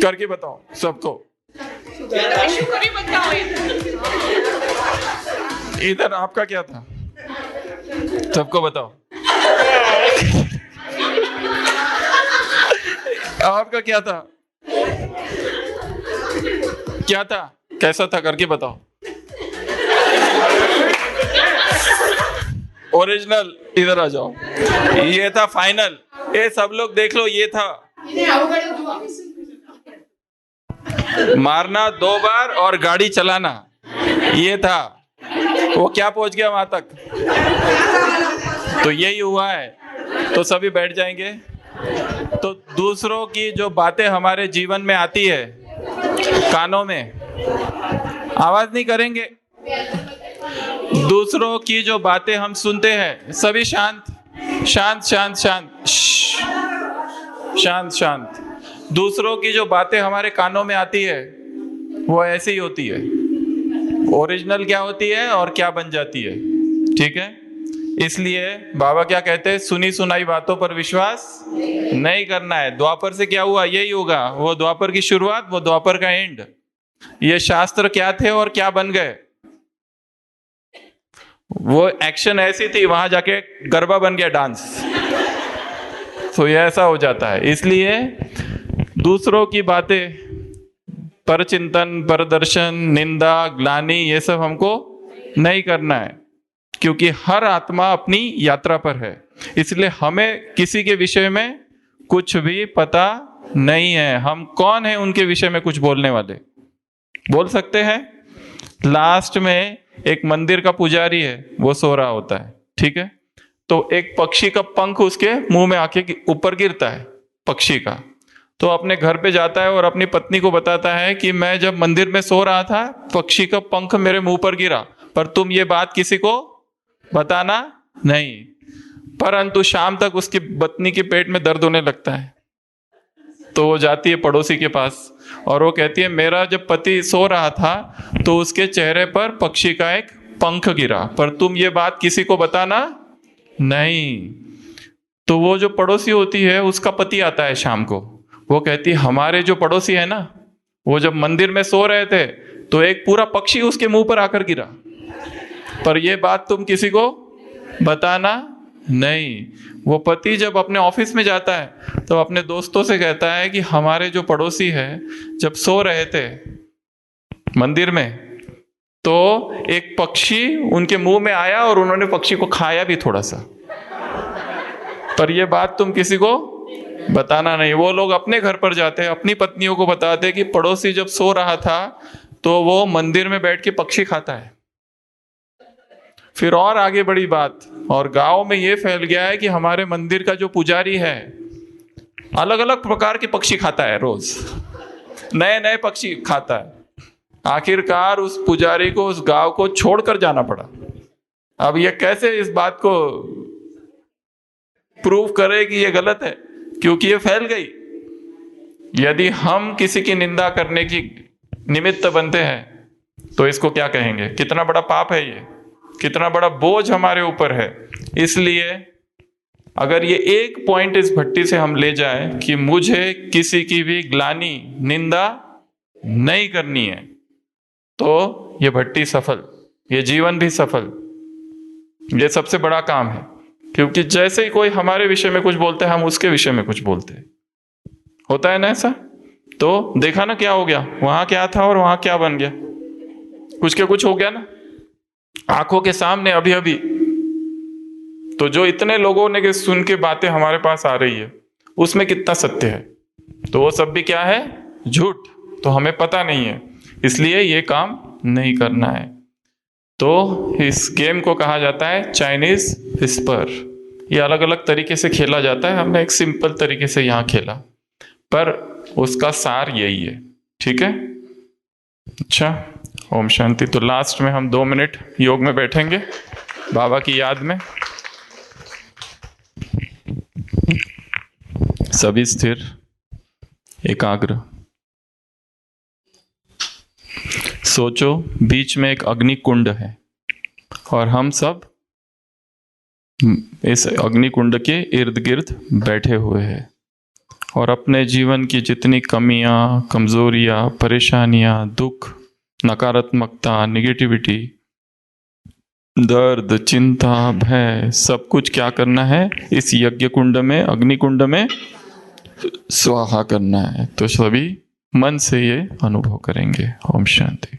करके बताओ सबको। इधर आपका क्या था, सबको बताओ। आपका क्या था, कैसा था, करके बताओ। ओरिजिनल, इधर आ जाओ। ये था फाइनल, ये सब लोग देख लो, ये था। मारना 2 बार और गाड़ी चलाना, ये था। वो क्या पहुंच गया वहां तक। तो यही हुआ है। तो सभी बैठ जाएंगे। तो दूसरों की जो बातें हमारे जीवन में आती है, कानों में, आवाज नहीं करेंगे। दूसरों की जो बातें हम सुनते हैं, सभी शांत शांत शांत शांत। शांत शांत। दूसरों की जो बातें हमारे कानों में आती है वो ऐसी ही होती है, ओरिजिनल क्या होती है और क्या बन जाती है, ठीक है। इसलिए बाबा क्या कहते हैं, सुनी सुनाई बातों पर विश्वास नहीं करना है। द्वापर से क्या हुआ, यही होगा, वो द्वापर की शुरुआत, वो द्वापर का एंड। ये शास्त्र क्या थे और क्या बन गए, वो एक्शन ऐसी थी, वहां जाके गरबा बन गया डांस। तो ये ऐसा हो जाता है। इसलिए दूसरों की बातें, पर चिंतन, परदर्शन, निंदा, ग्लानि, ये सब हमको नहीं करना है, क्योंकि हर आत्मा अपनी यात्रा पर है। इसलिए हमें किसी के विषय में कुछ भी पता नहीं है। हम कौन है उनके विषय में कुछ बोलने वाले, बोल सकते हैं। लास्ट में एक मंदिर का पुजारी है, वो सो रहा होता है, ठीक है। तो एक पक्षी का पंख उसके मुंह में आके ऊपर गिरता है, पक्षी का। तो अपने घर पे जाता है और अपनी पत्नी को बताता है कि मैं जब मंदिर में सो रहा था, पक्षी का पंख मेरे मुंह पर गिरा, पर तुम ये बात किसी को बताना नहीं। परंतु शाम तक उसकी पत्नी के पेट में दर्द होने लगता है, तो वो जाती है पड़ोसी के पास और वो कहती है, मेरा जब पति सो रहा था तो उसके चेहरे पर पक्षी का एक पंख गिरा, पर तुम ये बात किसी को बताना नहीं। तो वो जो पड़ोसी होती है, उसका पति आता है शाम को, वो कहती है, हमारे जो पड़ोसी है ना, वो जब मंदिर में सो रहे थे तो एक पूरा पक्षी उसके मुंह पर आकर गिरा, पर ये बात तुम किसी को बताना नहीं। वो पति जब अपने ऑफिस में जाता है तो अपने दोस्तों से कहता है कि हमारे जो पड़ोसी है, जब सो रहे थे मंदिर में, तो एक पक्षी उनके मुंह में आया और उन्होंने पक्षी को खाया भी थोड़ा सा, पर ये बात तुम किसी को बताना नहीं। वो लोग अपने घर पर जाते हैं, अपनी पत्नियों को बताते हैं कि पड़ोसी जब सो रहा था तो वो मंदिर में बैठ के पक्षी खाता है। फिर और आगे बड़ी बात, और गांव में ये फैल गया है कि हमारे मंदिर का जो पुजारी है, अलग अलग प्रकार के पक्षी खाता है, रोज नए नए पक्षी खाता है। आखिरकार उस पुजारी को उस गांव को छोड़कर जाना पड़ा। अब ये कैसे इस बात को प्रूव करे कि ये गलत है, क्योंकि ये फैल गई। यदि हम किसी की निंदा करने की निमित्त बनते हैं तो इसको क्या कहेंगे, कितना बड़ा पाप है ये, कितना बड़ा बोझ हमारे ऊपर है। इसलिए अगर ये एक पॉइंट इस भट्टी से हम ले जाए कि मुझे किसी की भी ग्लानि, निंदा नहीं करनी है, तो ये भट्टी सफल, ये जीवन भी सफल, ये सबसे बड़ा काम है। क्योंकि जैसे ही कोई हमारे विषय में कुछ बोलते हैं, हम उसके विषय में कुछ बोलते हैं, होता है ना ऐसा। तो देखा ना क्या हो गया, वहां क्या था और वहां क्या बन गया, कुछ के कुछ हो गया ना आंखों के सामने अभी अभी। तो जो इतने लोगों ने सुन के बातें हमारे पास आ रही है, उसमें कितना सत्य है, तो वो सब भी क्या है, झूठ। तो हमें पता नहीं है, इसलिए ये काम नहीं करना है। तो इस गेम को कहा जाता है चाइनीज विस्पर। ये अलग अलग तरीके से खेला जाता है, हमने एक सिंपल तरीके से यहाँ खेला, पर उसका सार यही है, ठीक है। अच्छा, ओम शांति। तो लास्ट में हम 2 मिनट योग में बैठेंगे बाबा की याद में। सभी स्थिर, एकाग्र। सोचो बीच में एक अग्नि कुंड है और हम सब इस अग्नि कुंड के इर्द गिर्द बैठे हुए हैं और अपने जीवन की जितनी कमियां, कमजोरियां, परेशानियां, दुख, नकारात्मकता, निगेटिविटी, दर्द, चिंता, भय, सब कुछ क्या करना है, इस यज्ञ कुंड में, अग्नि कुंड में स्वाहा करना है। तो सभी मन से ये अनुभव करेंगे। ओम शांति।